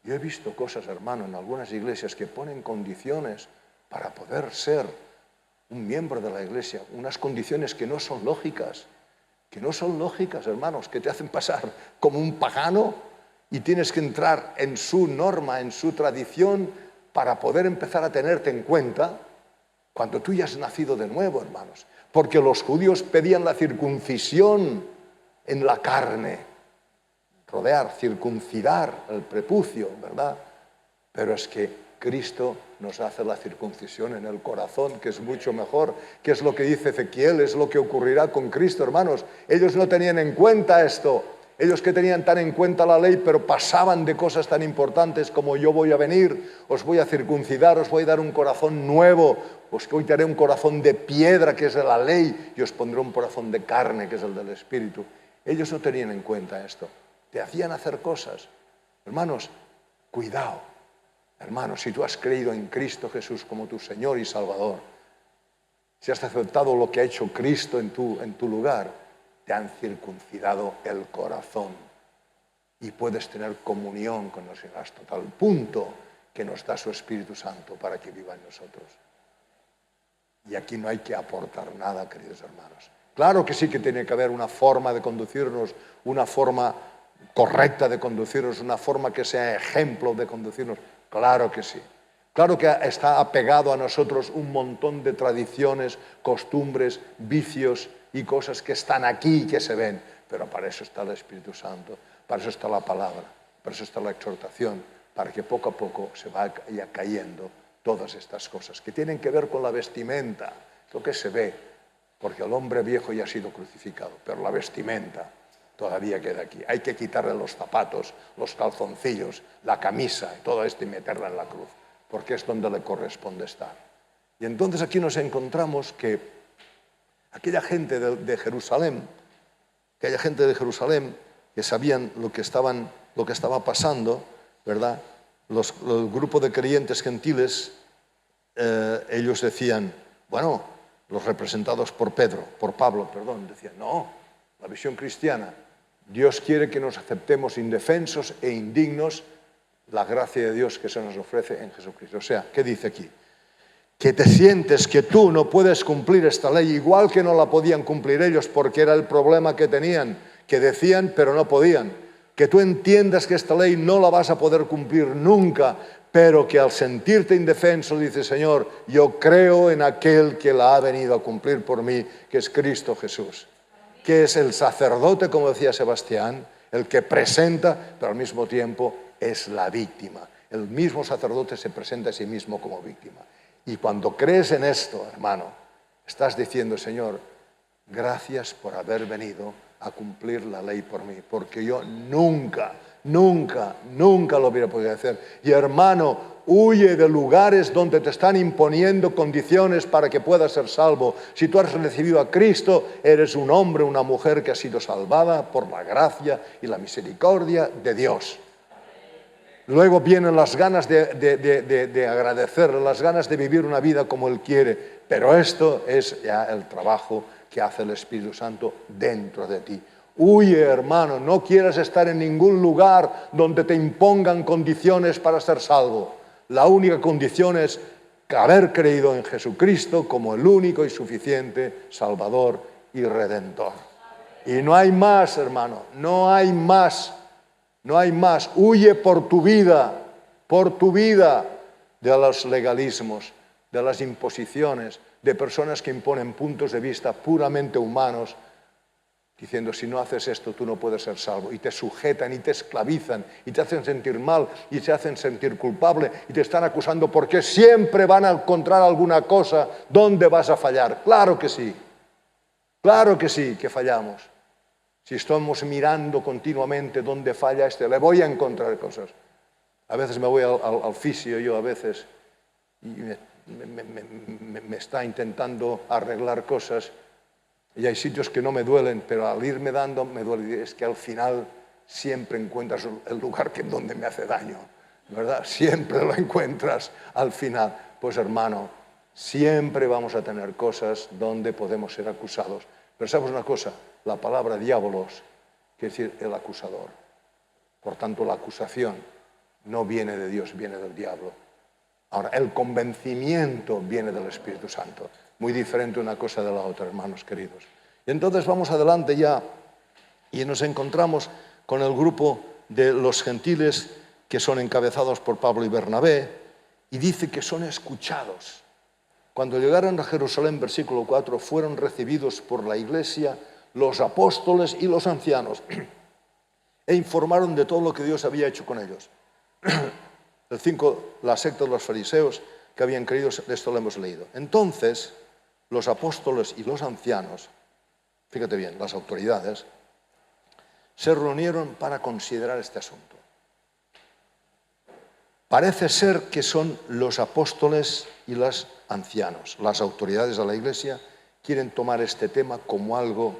yo he visto cosas, hermano, en algunas iglesias que ponen condiciones para poder ser un miembro de la iglesia, unas condiciones que no son lógicas, hermanos, que te hacen pasar como un pagano y tienes que entrar en su norma, en su tradición, para poder empezar a tenerte en cuenta cuando tú ya has nacido de nuevo, hermanos. Porque los judíos pedían la circuncisión en la carne, circuncidar el prepucio, ¿verdad? Pero es que Cristo nos hace la circuncisión en el corazón, que es mucho mejor, que es lo que dice Ezequiel, es lo que ocurrirá con Cristo, hermanos. Ellos no tenían en cuenta esto. Ellos que tenían tan en cuenta la ley, pero pasaban de cosas tan importantes como yo voy a venir, os voy a circuncidar, os voy a dar un corazón nuevo, os daré un corazón de piedra, que es de la ley, y os pondré un corazón de carne, que es el del Espíritu. Ellos no tenían en cuenta esto. Te hacían hacer cosas. Hermanos, cuidado. Hermanos, si tú has creído en Cristo Jesús como tu Señor y Salvador, si has aceptado lo que ha hecho Cristo en tu lugar, te han circuncidado el corazón y puedes tener comunión con los demás hasta tal punto que nos da su Espíritu Santo para que viva en nosotros. Y aquí no hay que aportar nada, queridos hermanos. Claro que sí que tiene que haber una forma de conducirnos, una forma correcta de conducirnos, una forma que sea ejemplo de conducirnos. Claro que sí. Claro que está apegado a nosotros un montón de tradiciones, costumbres, vicios y cosas que están aquí y que se ven. Pero para eso está el Espíritu Santo, para eso está la palabra, para eso está la exhortación, para que poco a poco se vaya cayendo todas estas cosas que tienen que ver con la vestimenta, lo que se ve, porque el hombre viejo ya ha sido crucificado, pero la vestimenta todavía queda aquí. Hay que quitarle los zapatos, los calzoncillos, la camisa y todo esto y meterla en la cruz, porque es donde le corresponde estar. Y entonces aquí nos encontramos que aquella gente de Jerusalén, que sabían lo que estaba pasando, ¿verdad? El grupo de creyentes gentiles, ellos decían, bueno, los representados por Pablo, decían, no, la visión cristiana, Dios quiere que nos aceptemos indefensos e indignos la gracia de Dios que se nos ofrece en Jesucristo. O sea, ¿qué dice aquí? Que te sientes que tú no puedes cumplir esta ley, igual que no la podían cumplir ellos, porque era el problema que tenían, que decían pero no podían. Que tú entiendas que esta ley no la vas a poder cumplir nunca, pero que al sentirte indefenso dices, Señor, yo creo en aquel que la ha venido a cumplir por mí, que es Cristo Jesús, que es el sacerdote, como decía Sebastián, el que presenta, pero al mismo tiempo es la víctima. El mismo sacerdote se presenta a sí mismo como víctima. Y cuando crees en esto, hermano, estás diciendo, Señor, gracias por haber venido a cumplir la ley por mí, porque yo nunca lo hubiera podido hacer. Y hermano, huye de lugares donde te están imponiendo condiciones para que puedas ser salvo. Si tú has recibido a Cristo, eres un hombre, una mujer que ha sido salvada por la gracia y la misericordia de Dios. Luego vienen las ganas de agradecerle, las ganas de vivir una vida como Él quiere. Pero esto es ya el trabajo que hace el Espíritu Santo dentro de ti. Huye, hermano, no quieras estar en ningún lugar donde te impongan condiciones para ser salvo. La única condición es haber creído en Jesucristo como el único y suficiente Salvador y Redentor. Y no hay más, hermano, no hay más. No hay más. Huye por tu vida de los legalismos, de las imposiciones, de personas que imponen puntos de vista puramente humanos, diciendo, si no haces esto, tú no puedes ser salvo. Y te sujetan y te esclavizan y te hacen sentir mal y te hacen sentir culpable y te están acusando porque siempre van a encontrar alguna cosa donde vas a fallar. Claro que sí que fallamos. Si estamos mirando continuamente dónde falla le voy a encontrar cosas. A veces me voy al fisio yo a veces y me está intentando arreglar cosas y hay sitios que no me duelen, pero al irme dando me duele. Es que al final siempre encuentras el lugar donde me hace daño, ¿verdad? Siempre lo encuentras al final. Pues hermano, siempre vamos a tener cosas donde podemos ser acusados. Pero ¿sabes una cosa? La palabra diabolos quiere decir el acusador. Por tanto, la acusación no viene de Dios, viene del diablo. Ahora, el convencimiento viene del Espíritu Santo. Muy diferente una cosa de la otra, hermanos queridos. Y entonces vamos adelante ya y nos encontramos con el grupo de los gentiles que son encabezados por Pablo y Bernabé y dice que son escuchados. Cuando llegaron a Jerusalén, versículo 4, fueron recibidos por la iglesia, los apóstoles y los ancianos, e informaron de todo lo que Dios había hecho con ellos. El 5, la secta de los fariseos que habían creído, de esto lo hemos leído. Entonces, los apóstoles y los ancianos, fíjate bien, las autoridades, se reunieron para considerar este asunto. Parece ser que son los apóstoles y los ancianos, las autoridades de la Iglesia, quieren tomar este tema como algo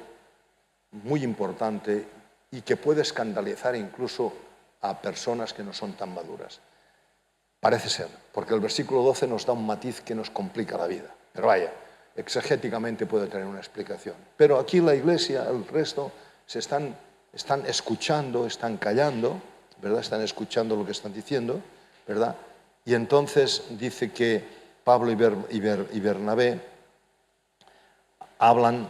muy importante y que puede escandalizar incluso a personas que no son tan maduras. Parece ser, porque el versículo 12 nos da un matiz que nos complica la vida. Pero vaya, exegéticamente puede tener una explicación. Pero aquí la Iglesia, el resto, están escuchando, están callando, ¿verdad? Están escuchando lo que están diciendo, ¿verdad? Y entonces dice que Pablo y Bernabé hablan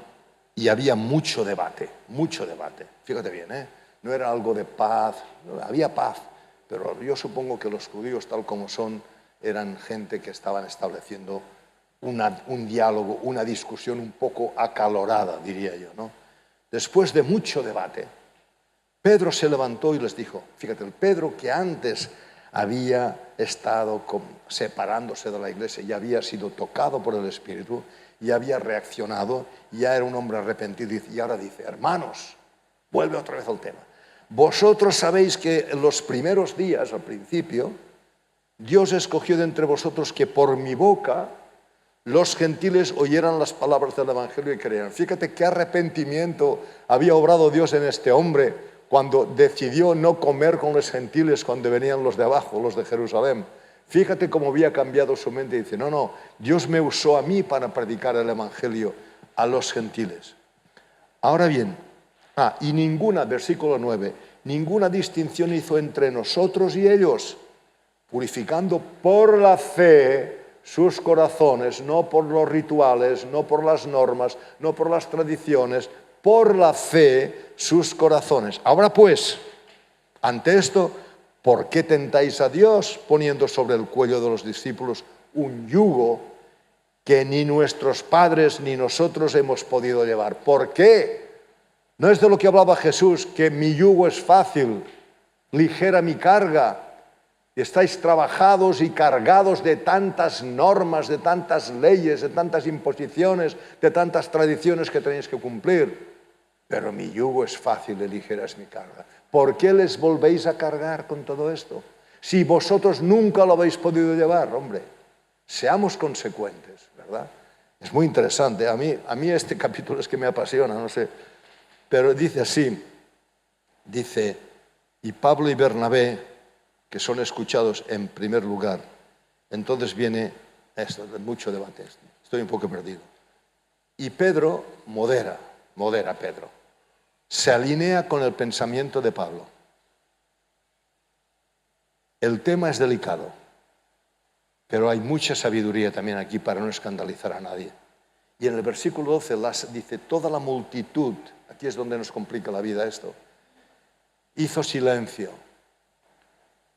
y había mucho debate, mucho debate. Fíjate bien, ¿eh? No era algo de paz, había paz, pero yo supongo que los judíos, tal como son, eran gente que estaban estableciendo un diálogo, una discusión un poco acalorada, diría yo, ¿no? Después de mucho debate, Pedro se levantó y les dijo, fíjate, el Pedro que antes había estado separándose de la Iglesia y había sido tocado por el Espíritu y había reaccionado, ya era un hombre arrepentido y ahora dice, hermanos, vuelve otra vez al tema. Vosotros sabéis que en los primeros días, al principio, Dios escogió de entre vosotros que por mi boca los gentiles oyeran las palabras del Evangelio y creyeran. Fíjate qué arrepentimiento había obrado Dios en este hombre cuando decidió no comer con los gentiles cuando venían los de abajo, los de Jerusalén. Fíjate cómo había cambiado su mente y dice, no, Dios me usó a mí para predicar el Evangelio a los gentiles. Ahora bien, y ninguna, versículo 9, ninguna distinción hizo entre nosotros y ellos, purificando por la fe sus corazones, no por los rituales, no por las normas, no por las tradiciones, por la fe sus corazones. Ahora pues, ante esto, ¿por qué tentáis a Dios poniendo sobre el cuello de los discípulos un yugo que ni nuestros padres ni nosotros hemos podido llevar? ¿Por qué? No es de lo que hablaba Jesús, que mi yugo es fácil, ligera mi carga. Estáis trabajados y cargados de tantas normas, de tantas leyes, de tantas imposiciones, de tantas tradiciones que tenéis que cumplir. Pero mi yugo es fácil y ligera es mi carga. ¿Por qué les volvéis a cargar con todo esto? Si vosotros nunca lo habéis podido llevar, hombre, seamos consecuentes, ¿verdad? Es muy interesante. A mí este capítulo es que me apasiona, no sé. Pero dice así, dice, y Pablo y Bernabé, que son escuchados en primer lugar. Entonces viene esto, mucho debate. Estoy un poco perdido. Y Pedro modera Pedro. Se alinea con el pensamiento de Pablo. El tema es delicado, pero hay mucha sabiduría también aquí para no escandalizar a nadie. Y en el versículo 12 dice, toda la multitud, aquí es donde nos complica la vida esto, hizo silencio.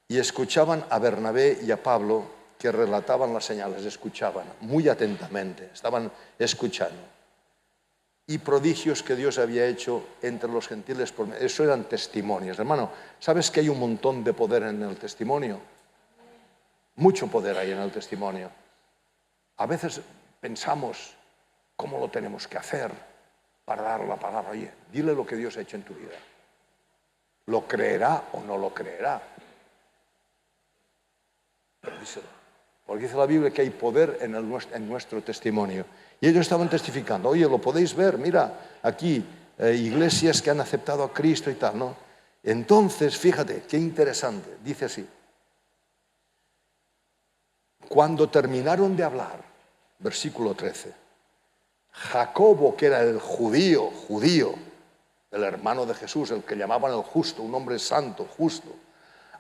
Y escuchaban a Bernabé y a Pablo que relataban las señales, escuchaban muy atentamente, estaban escuchando. Y prodigios que Dios había hecho entre los gentiles, eso eran testimonios. Hermano, ¿sabes que hay un montón de poder en el testimonio? Mucho poder hay en el testimonio. A veces pensamos cómo lo tenemos que hacer para dar la palabra. Oye, dile lo que Dios ha hecho en tu vida. ¿Lo creerá o no lo creerá? Porque dice la Biblia que hay poder en nuestro testimonio. Y ellos estaban testificando, oye, lo podéis ver, mira, aquí, iglesias que han aceptado a Cristo y tal, ¿no? Entonces, fíjate, qué interesante, dice así. Cuando terminaron de hablar, versículo 13, Jacobo, que era el judío, el hermano de Jesús, el que llamaban el justo, un hombre santo, justo.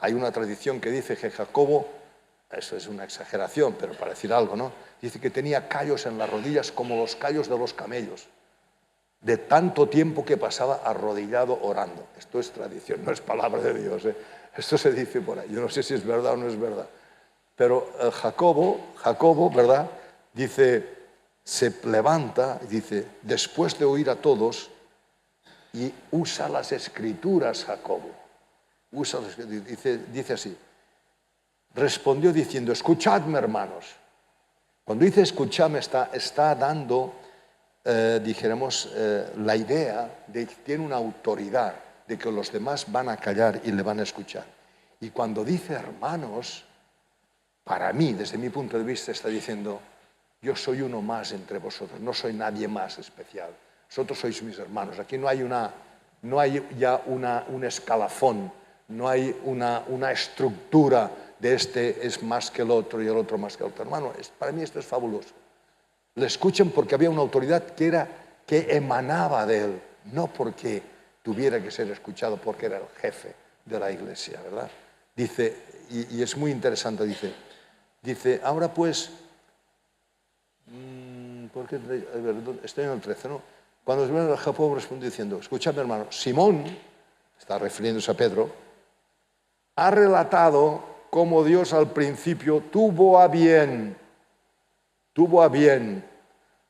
Hay una tradición que dice que Jacobo, eso es una exageración, pero para decir algo, ¿no? Dice que tenía callos en las rodillas como los callos de los camellos, de tanto tiempo que pasaba arrodillado orando. Esto es tradición, no es palabra de Dios, ¿eh? Esto se dice por ahí. Yo no sé si es verdad o no es verdad. Pero Jacobo, ¿verdad? Dice, se levanta y dice, después de oír a todos, y usa las escrituras, Jacobo. Dice así. Respondió diciendo, escuchadme, hermanos. Cuando dice escuchadme está dando, dijéramos, la idea de que tiene una autoridad, de que los demás van a callar y le van a escuchar. Y cuando dice hermanos, para mí, desde mi punto de vista, está diciendo, yo soy uno más entre vosotros, no soy nadie más especial. Vosotros sois mis hermanos. Aquí no hay ya un escalafón, no hay una estructura de este es más que el otro y el otro más que el otro. Hermano, para mí esto es fabuloso. Le escuchan porque había una autoridad que emanaba de él, no porque tuviera que ser escuchado porque era el jefe de la iglesia, ¿verdad? Dice, y es muy interesante, dice, ahora pues, porque, estoy en el 13, ¿no? Cuando Jacob respondió diciendo, escuchadme hermano, Simón, está refiriéndose a Pedro, ha relatado cómo Dios al principio tuvo a bien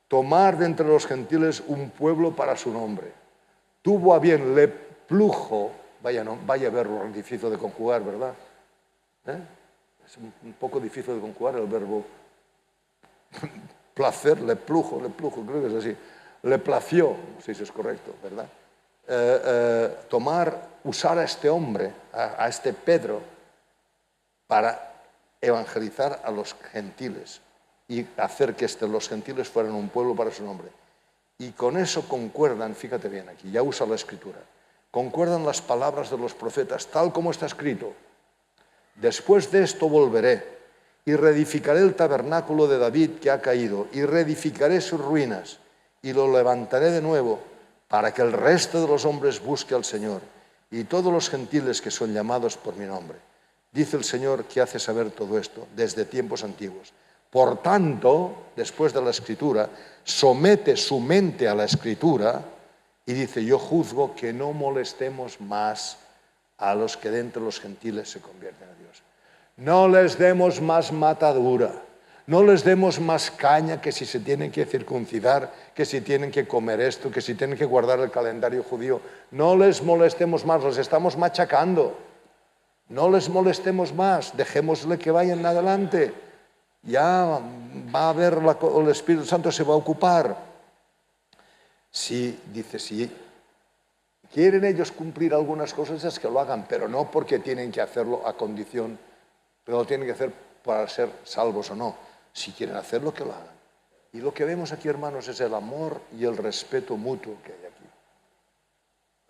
tomar de entre los gentiles un pueblo para su nombre. Tuvo a bien, le plujo, vaya verbo difícil de conjugar, ¿verdad? Es un poco difícil de conjugar el verbo placer, le plujo, creo que es así. Le plació, no sé si es correcto, ¿verdad? Usar a este hombre, a este Pedro, para evangelizar a los gentiles y hacer que los gentiles fueran un pueblo para su nombre. Y con eso concuerdan, fíjate bien aquí, ya usa la escritura, concuerdan las palabras de los profetas, tal como está escrito. Después de esto volveré y reedificaré el tabernáculo de David que ha caído y reedificaré sus ruinas y lo levantaré de nuevo para que el resto de los hombres busque al Señor y todos los gentiles que son llamados por mi nombre. Dice el Señor que hace saber todo esto desde tiempos antiguos. Por tanto, después de la Escritura, somete su mente a la Escritura y dice, yo juzgo que no molestemos más a los que de entre los gentiles se convierten a Dios. No les demos más matadura, no les demos más caña que si se tienen que circuncidar, que si tienen que comer esto, que si tienen que guardar el calendario judío. No les molestemos más, los estamos machacando. No les molestemos más, dejémosle que vayan adelante. Ya va a haber, el Espíritu Santo se va a ocupar. Si quieren ellos cumplir algunas cosas, es que lo hagan, pero no porque tienen que hacerlo a condición, pero lo tienen que hacer para ser salvos o no. Si quieren hacerlo, que lo hagan. Y lo que vemos aquí, hermanos, es el amor y el respeto mutuo que hay aquí.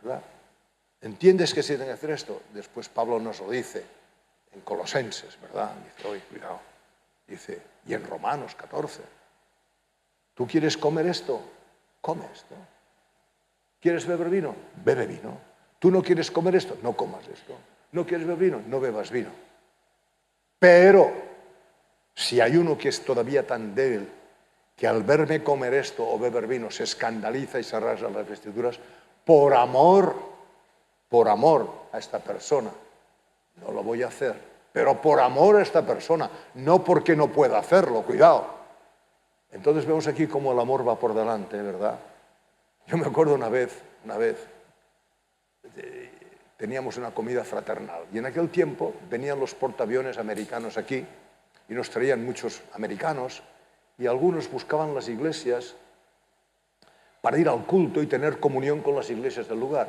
¿Verdad? ¿Entiendes que se tiene que hacer esto? Después Pablo nos lo dice en Colosenses, ¿verdad? Dice, oye, cuidado. Dice, y en Romanos 14. ¿Tú quieres comer esto? Come esto. ¿Quieres beber vino? Bebe vino. ¿Tú no quieres comer esto? No comas esto. ¿No quieres beber vino? No bebas vino. Pero, si hay uno que es todavía tan débil que al verme comer esto o beber vino se escandaliza y se rasga las vestiduras, por amor a esta persona, no lo voy a hacer, pero por amor a esta persona, no porque no pueda hacerlo, cuidado. Entonces vemos aquí cómo el amor va por delante, ¿verdad? Yo me acuerdo una vez, teníamos una comida fraternal y en aquel tiempo venían los portaaviones americanos aquí y nos traían muchos americanos y algunos buscaban las iglesias para ir al culto y tener comunión con las iglesias del lugar.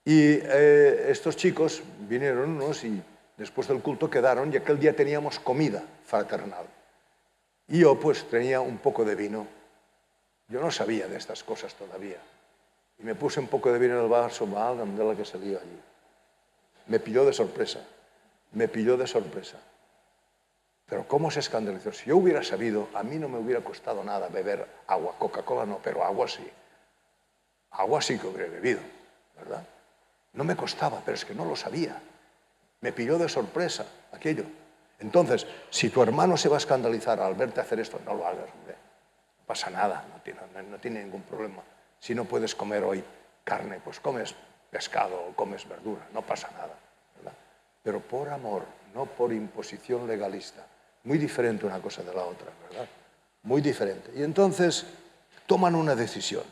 Y estos chicos vinieron unos y después del culto quedaron y aquel día teníamos comida fraternal. Y yo pues tenía un poco de vino. Yo no sabía de estas cosas todavía. Y me puse un poco de vino en el vaso, de la que salió allí. Me pilló de sorpresa. Pero ¿cómo se escandalizó? Si yo hubiera sabido, a mí no me hubiera costado nada beber agua. Coca-Cola no, pero agua sí. Agua sí que hubiera bebido, ¿verdad? No me costaba, pero es que no lo sabía. Me pilló de sorpresa aquello. Entonces, si tu hermano se va a escandalizar al verte hacer esto, no lo hagas, hombre. No pasa nada, no tiene ningún problema. Si no puedes comer hoy carne, pues comes pescado o comes verdura, no pasa nada, ¿verdad? Pero por amor, no por imposición legalista. Muy diferente una cosa de la otra, ¿verdad? Muy diferente. Y entonces toman una decisión.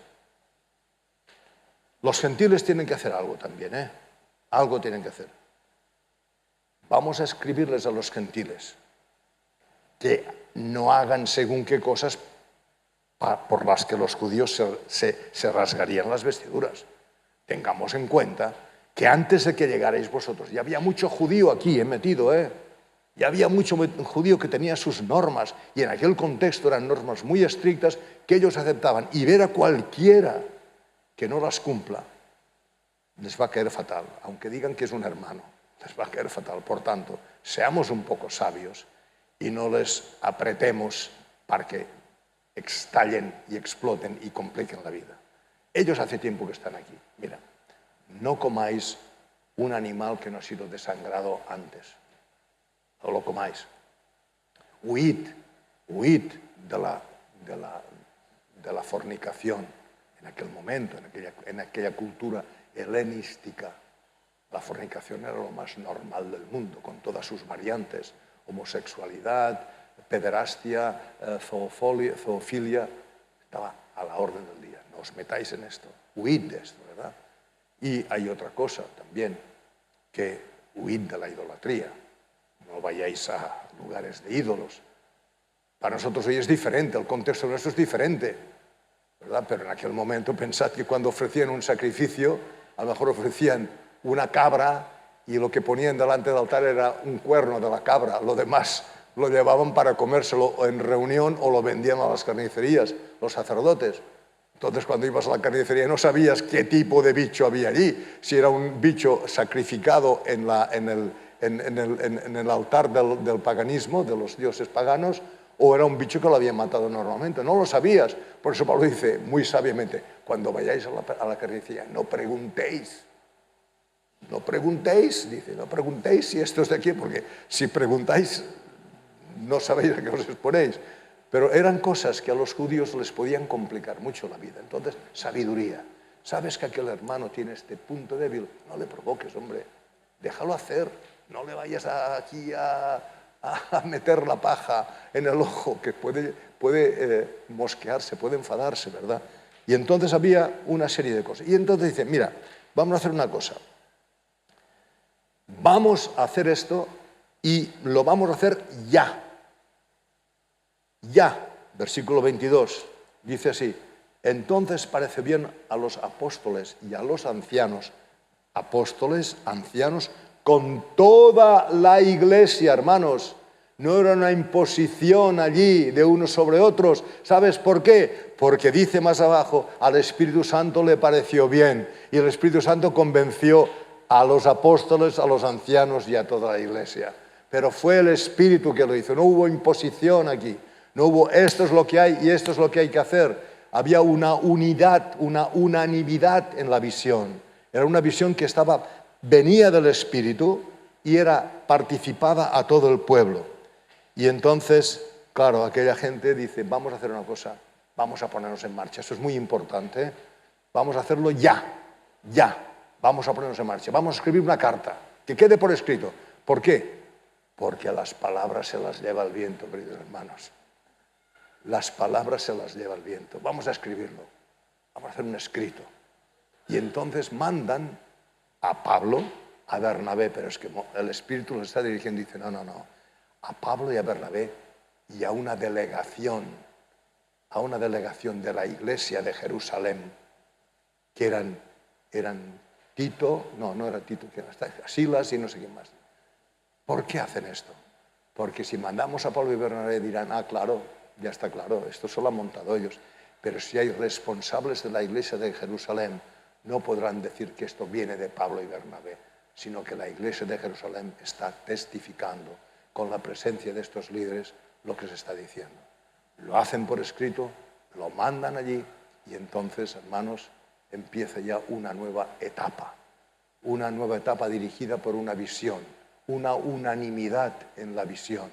Los gentiles tienen que hacer algo también, ¿eh? Algo tienen que hacer. Vamos a escribirles a los gentiles que no hagan según qué cosas por las que los judíos se rasgarían las vestiduras. tengamos en cuenta que antes de que llegarais vosotros, ya había mucho judío aquí metido, ya había mucho judío que tenía sus normas, y en aquel contexto eran normas muy estrictas que ellos aceptaban, y ver a cualquiera que no las cumpla les va a caer fatal, aunque digan que es un hermano, les va a caer fatal. Por tanto, seamos un poco sabios y no les apretemos para que estallen y exploten y compliquen la vida. Ellos hace tiempo que están aquí. Mira, no comáis un animal que no ha sido desangrado antes. No lo comáis. Huid de la fornicación en aquel momento, en aquella cultura helenística. La fornicación era lo más normal del mundo, con todas sus variantes: homosexualidad, pederastia, zoofilia. Estaba a la orden del día. No os metáis en esto. Huid de esto, ¿verdad? Y hay otra cosa también, que huid de la idolatría. No vayáis a lugares de ídolos. Para nosotros hoy es diferente, el contexto nuestro es diferente, ¿verdad? Pero en aquel momento pensad que cuando ofrecían un sacrificio, a lo mejor ofrecían una cabra y lo que ponían delante del altar era un cuerno de la cabra. Lo demás lo llevaban para comérselo en reunión o lo vendían a las carnicerías, los sacerdotes. Entonces, cuando ibas a la carnicería no sabías qué tipo de bicho había allí, si era un bicho sacrificado en el altar del paganismo, de los dioses paganos, o era un bicho que lo habían matado normalmente. No lo sabías. Por eso Pablo dice muy sabiamente: cuando vayáis a la carnicería, no preguntéis. No preguntéis, dice, no preguntéis si esto es de aquí, porque si preguntáis no sabéis a qué os exponéis. Pero eran cosas que a los judíos les podían complicar mucho la vida. Entonces, sabiduría. ¿Sabes que aquel hermano tiene este punto débil? No le provoques, hombre. Déjalo hacer. No le vayas aquí a meter la paja en el ojo, que puede mosquearse, puede enfadarse, ¿verdad? Y entonces había una serie de cosas. Y entonces dice, mira, vamos a hacer una cosa. Vamos a hacer esto y lo vamos a hacer ya. Ya, versículo 22, dice así: entonces parece bien a los apóstoles y a los ancianos, apóstoles, ancianos, con toda la iglesia, hermanos. No era una imposición allí de unos sobre otros. ¿Sabes por qué? Porque dice más abajo, al Espíritu Santo le pareció bien, y el Espíritu Santo convenció a los apóstoles, a los ancianos y a toda la iglesia. Pero fue el Espíritu que lo hizo, no hubo imposición aquí. No hubo esto es lo que hay y esto es lo que hay que hacer. Había una unidad, una unanimidad en la visión. Era una visión que venía del Espíritu y era participada a todo el pueblo. Y entonces, claro, aquella gente dice, vamos a hacer una cosa, vamos a ponernos en marcha. Eso es muy importante, ¿eh? Vamos a hacerlo ya, vamos a ponernos en marcha. Vamos a escribir una carta, que quede por escrito. ¿Por qué? Porque a las palabras se las lleva el viento, queridos hermanos. Las palabras se las lleva el viento. Vamos a escribirlo. Vamos a hacer un escrito. Y entonces mandan a Pablo, a Bernabé, pero es que el Espíritu los está dirigiendo y dice, no. A Pablo y a Bernabé y a una delegación de la iglesia de Jerusalén, que eran Tito, no era Tito, que era Silas y no sé quién más. ¿Por qué hacen esto? Porque si mandamos a Pablo y Bernabé dirán, claro, ya está claro, esto solo han montado ellos. Pero si hay responsables de la iglesia de Jerusalén, no podrán decir que esto viene de Pablo y Bernabé, sino que la iglesia de Jerusalén está testificando con la presencia de estos líderes lo que se está diciendo. Lo hacen por escrito, lo mandan allí y entonces, hermanos, empieza ya una nueva etapa dirigida por una visión, una unanimidad en la visión,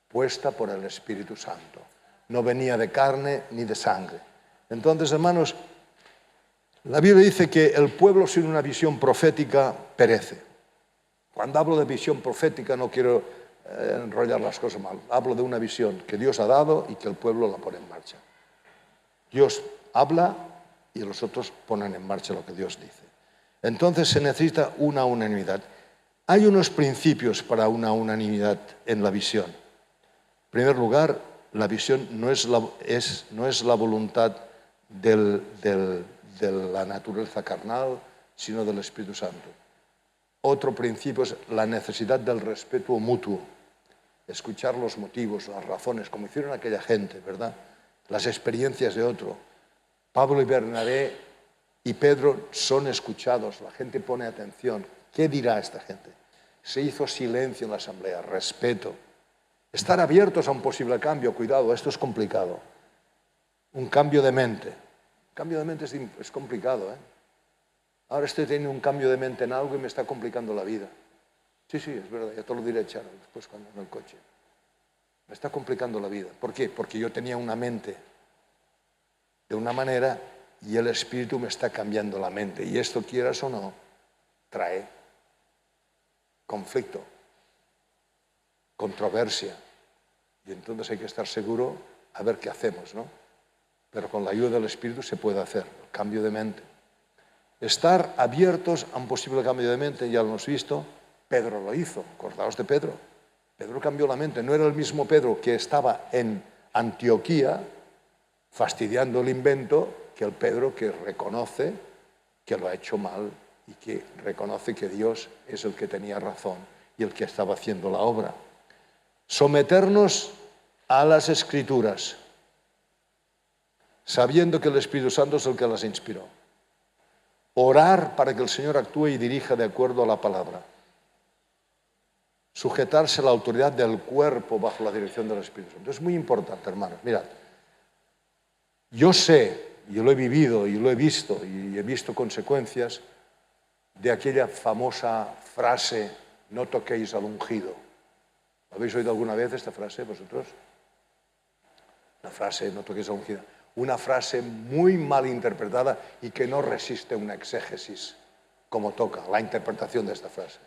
puesta por el Espíritu Santo. No venía de carne ni de sangre. Entonces, hermanos, la Biblia dice que el pueblo sin una visión profética perece. Cuando hablo de visión profética no quiero enrollar las cosas mal. Hablo de una visión que Dios ha dado y que el pueblo la pone en marcha. Dios habla y los otros ponen en marcha lo que Dios dice. Entonces se necesita una unanimidad. Hay unos principios para una unanimidad en la visión. En primer lugar, la visión no es la voluntad de la naturaleza carnal, sino del Espíritu Santo. Otro principio es la necesidad del respeto mutuo. Escuchar los motivos, las razones, como hicieron aquella gente, ¿verdad? Las experiencias de otro. Pablo y Bernabé y Pedro son escuchados, la gente pone atención. ¿Qué dirá esta gente? Se hizo silencio en la asamblea, respeto. Estar abiertos a un posible cambio, cuidado, esto es complicado. Un cambio de mente. Un cambio de mente es complicado, ¿eh? Ahora estoy teniendo un cambio de mente en algo y me está complicando la vida. Sí, es verdad, ya te lo diré, Charo, después cuando en el coche. Me está complicando la vida. ¿Por qué? Porque yo tenía una mente de una manera y el Espíritu me está cambiando la mente. Y esto, quieras o no, trae conflicto, controversia. Y entonces hay que estar seguro a ver qué hacemos, ¿no? Pero con la ayuda del Espíritu se puede hacer el cambio de mente. Estar abiertos a un posible cambio de mente, ya lo hemos visto. Pedro lo hizo, acordaos de Pedro. Pedro cambió la mente, no era el mismo Pedro que estaba en Antioquía fastidiando el invento que el Pedro que reconoce que lo ha hecho mal y que reconoce que Dios es el que tenía razón y el que estaba haciendo la obra. Someternos a las Escrituras, sabiendo que el Espíritu Santo es el que las inspiró. Orar para que el Señor actúe y dirija de acuerdo a la palabra. Sujetarse a la autoridad del cuerpo bajo la dirección del Espíritu Santo. Es muy importante, hermanos. Mirad, yo sé, yo lo he vivido y lo he visto, y he visto consecuencias de aquella famosa frase, no toquéis al ungido. ¿Habéis oído alguna vez esta frase vosotros? La frase, no toquéis al ungido. Una frase muy mal interpretada y que no resiste una exégesis como toca la interpretación de esta frase.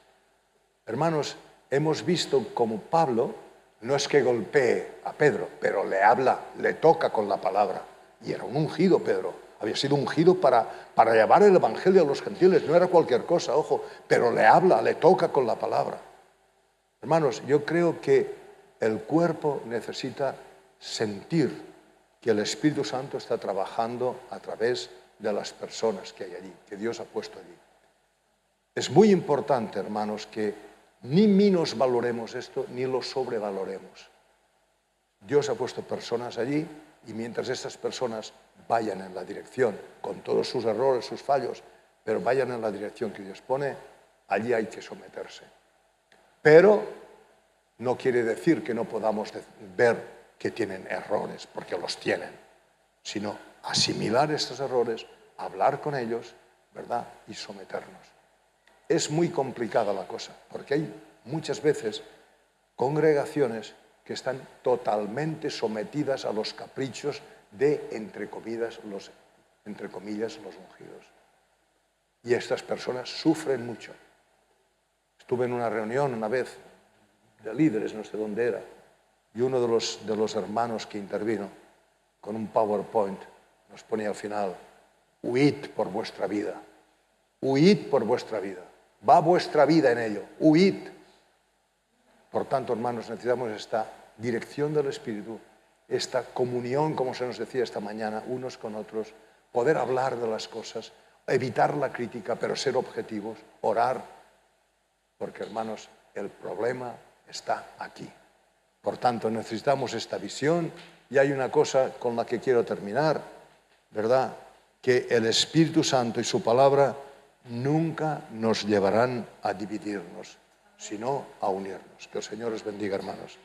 Hermanos, hemos visto como Pablo no es que golpee a Pedro, pero le habla, le toca con la palabra. Y era un ungido Pedro, había sido ungido para llevar el Evangelio a los gentiles, no era cualquier cosa, ojo, pero le habla, le toca con la palabra. Hermanos, yo creo que el cuerpo necesita sentir que el Espíritu Santo está trabajando a través de las personas que hay allí, que Dios ha puesto allí. Es muy importante, hermanos, que ni menosvaloremos esto, ni lo sobrevaloremos. Dios ha puesto personas allí y mientras estas personas vayan en la dirección, con todos sus errores, sus fallos, pero vayan en la dirección que Dios pone, allí hay que someterse. Pero no quiere decir que no podamos ver que tienen errores, porque los tienen, sino asimilar estos errores, hablar con ellos, ¿verdad? Y someternos. Es muy complicada la cosa, porque hay muchas veces congregaciones que están totalmente sometidas a los caprichos de, entre comillas, los ungidos. Y estas personas sufren mucho. Estuve en una reunión una vez de líderes, no sé dónde era, y uno de los hermanos que intervino con un PowerPoint nos ponía al final: huid por vuestra vida, huid por vuestra vida, va vuestra vida en ello, huid. Por tanto, hermanos, necesitamos esta dirección del Espíritu, esta comunión, como se nos decía esta mañana, unos con otros, poder hablar de las cosas, evitar la crítica, pero ser objetivos, orar, porque, hermanos, el problema está aquí. Por tanto, necesitamos esta visión. Y hay una cosa con la que quiero terminar, ¿verdad? Que el Espíritu Santo y su palabra nunca nos llevarán a dividirnos, sino a unirnos. Que el Señor os bendiga, hermanos.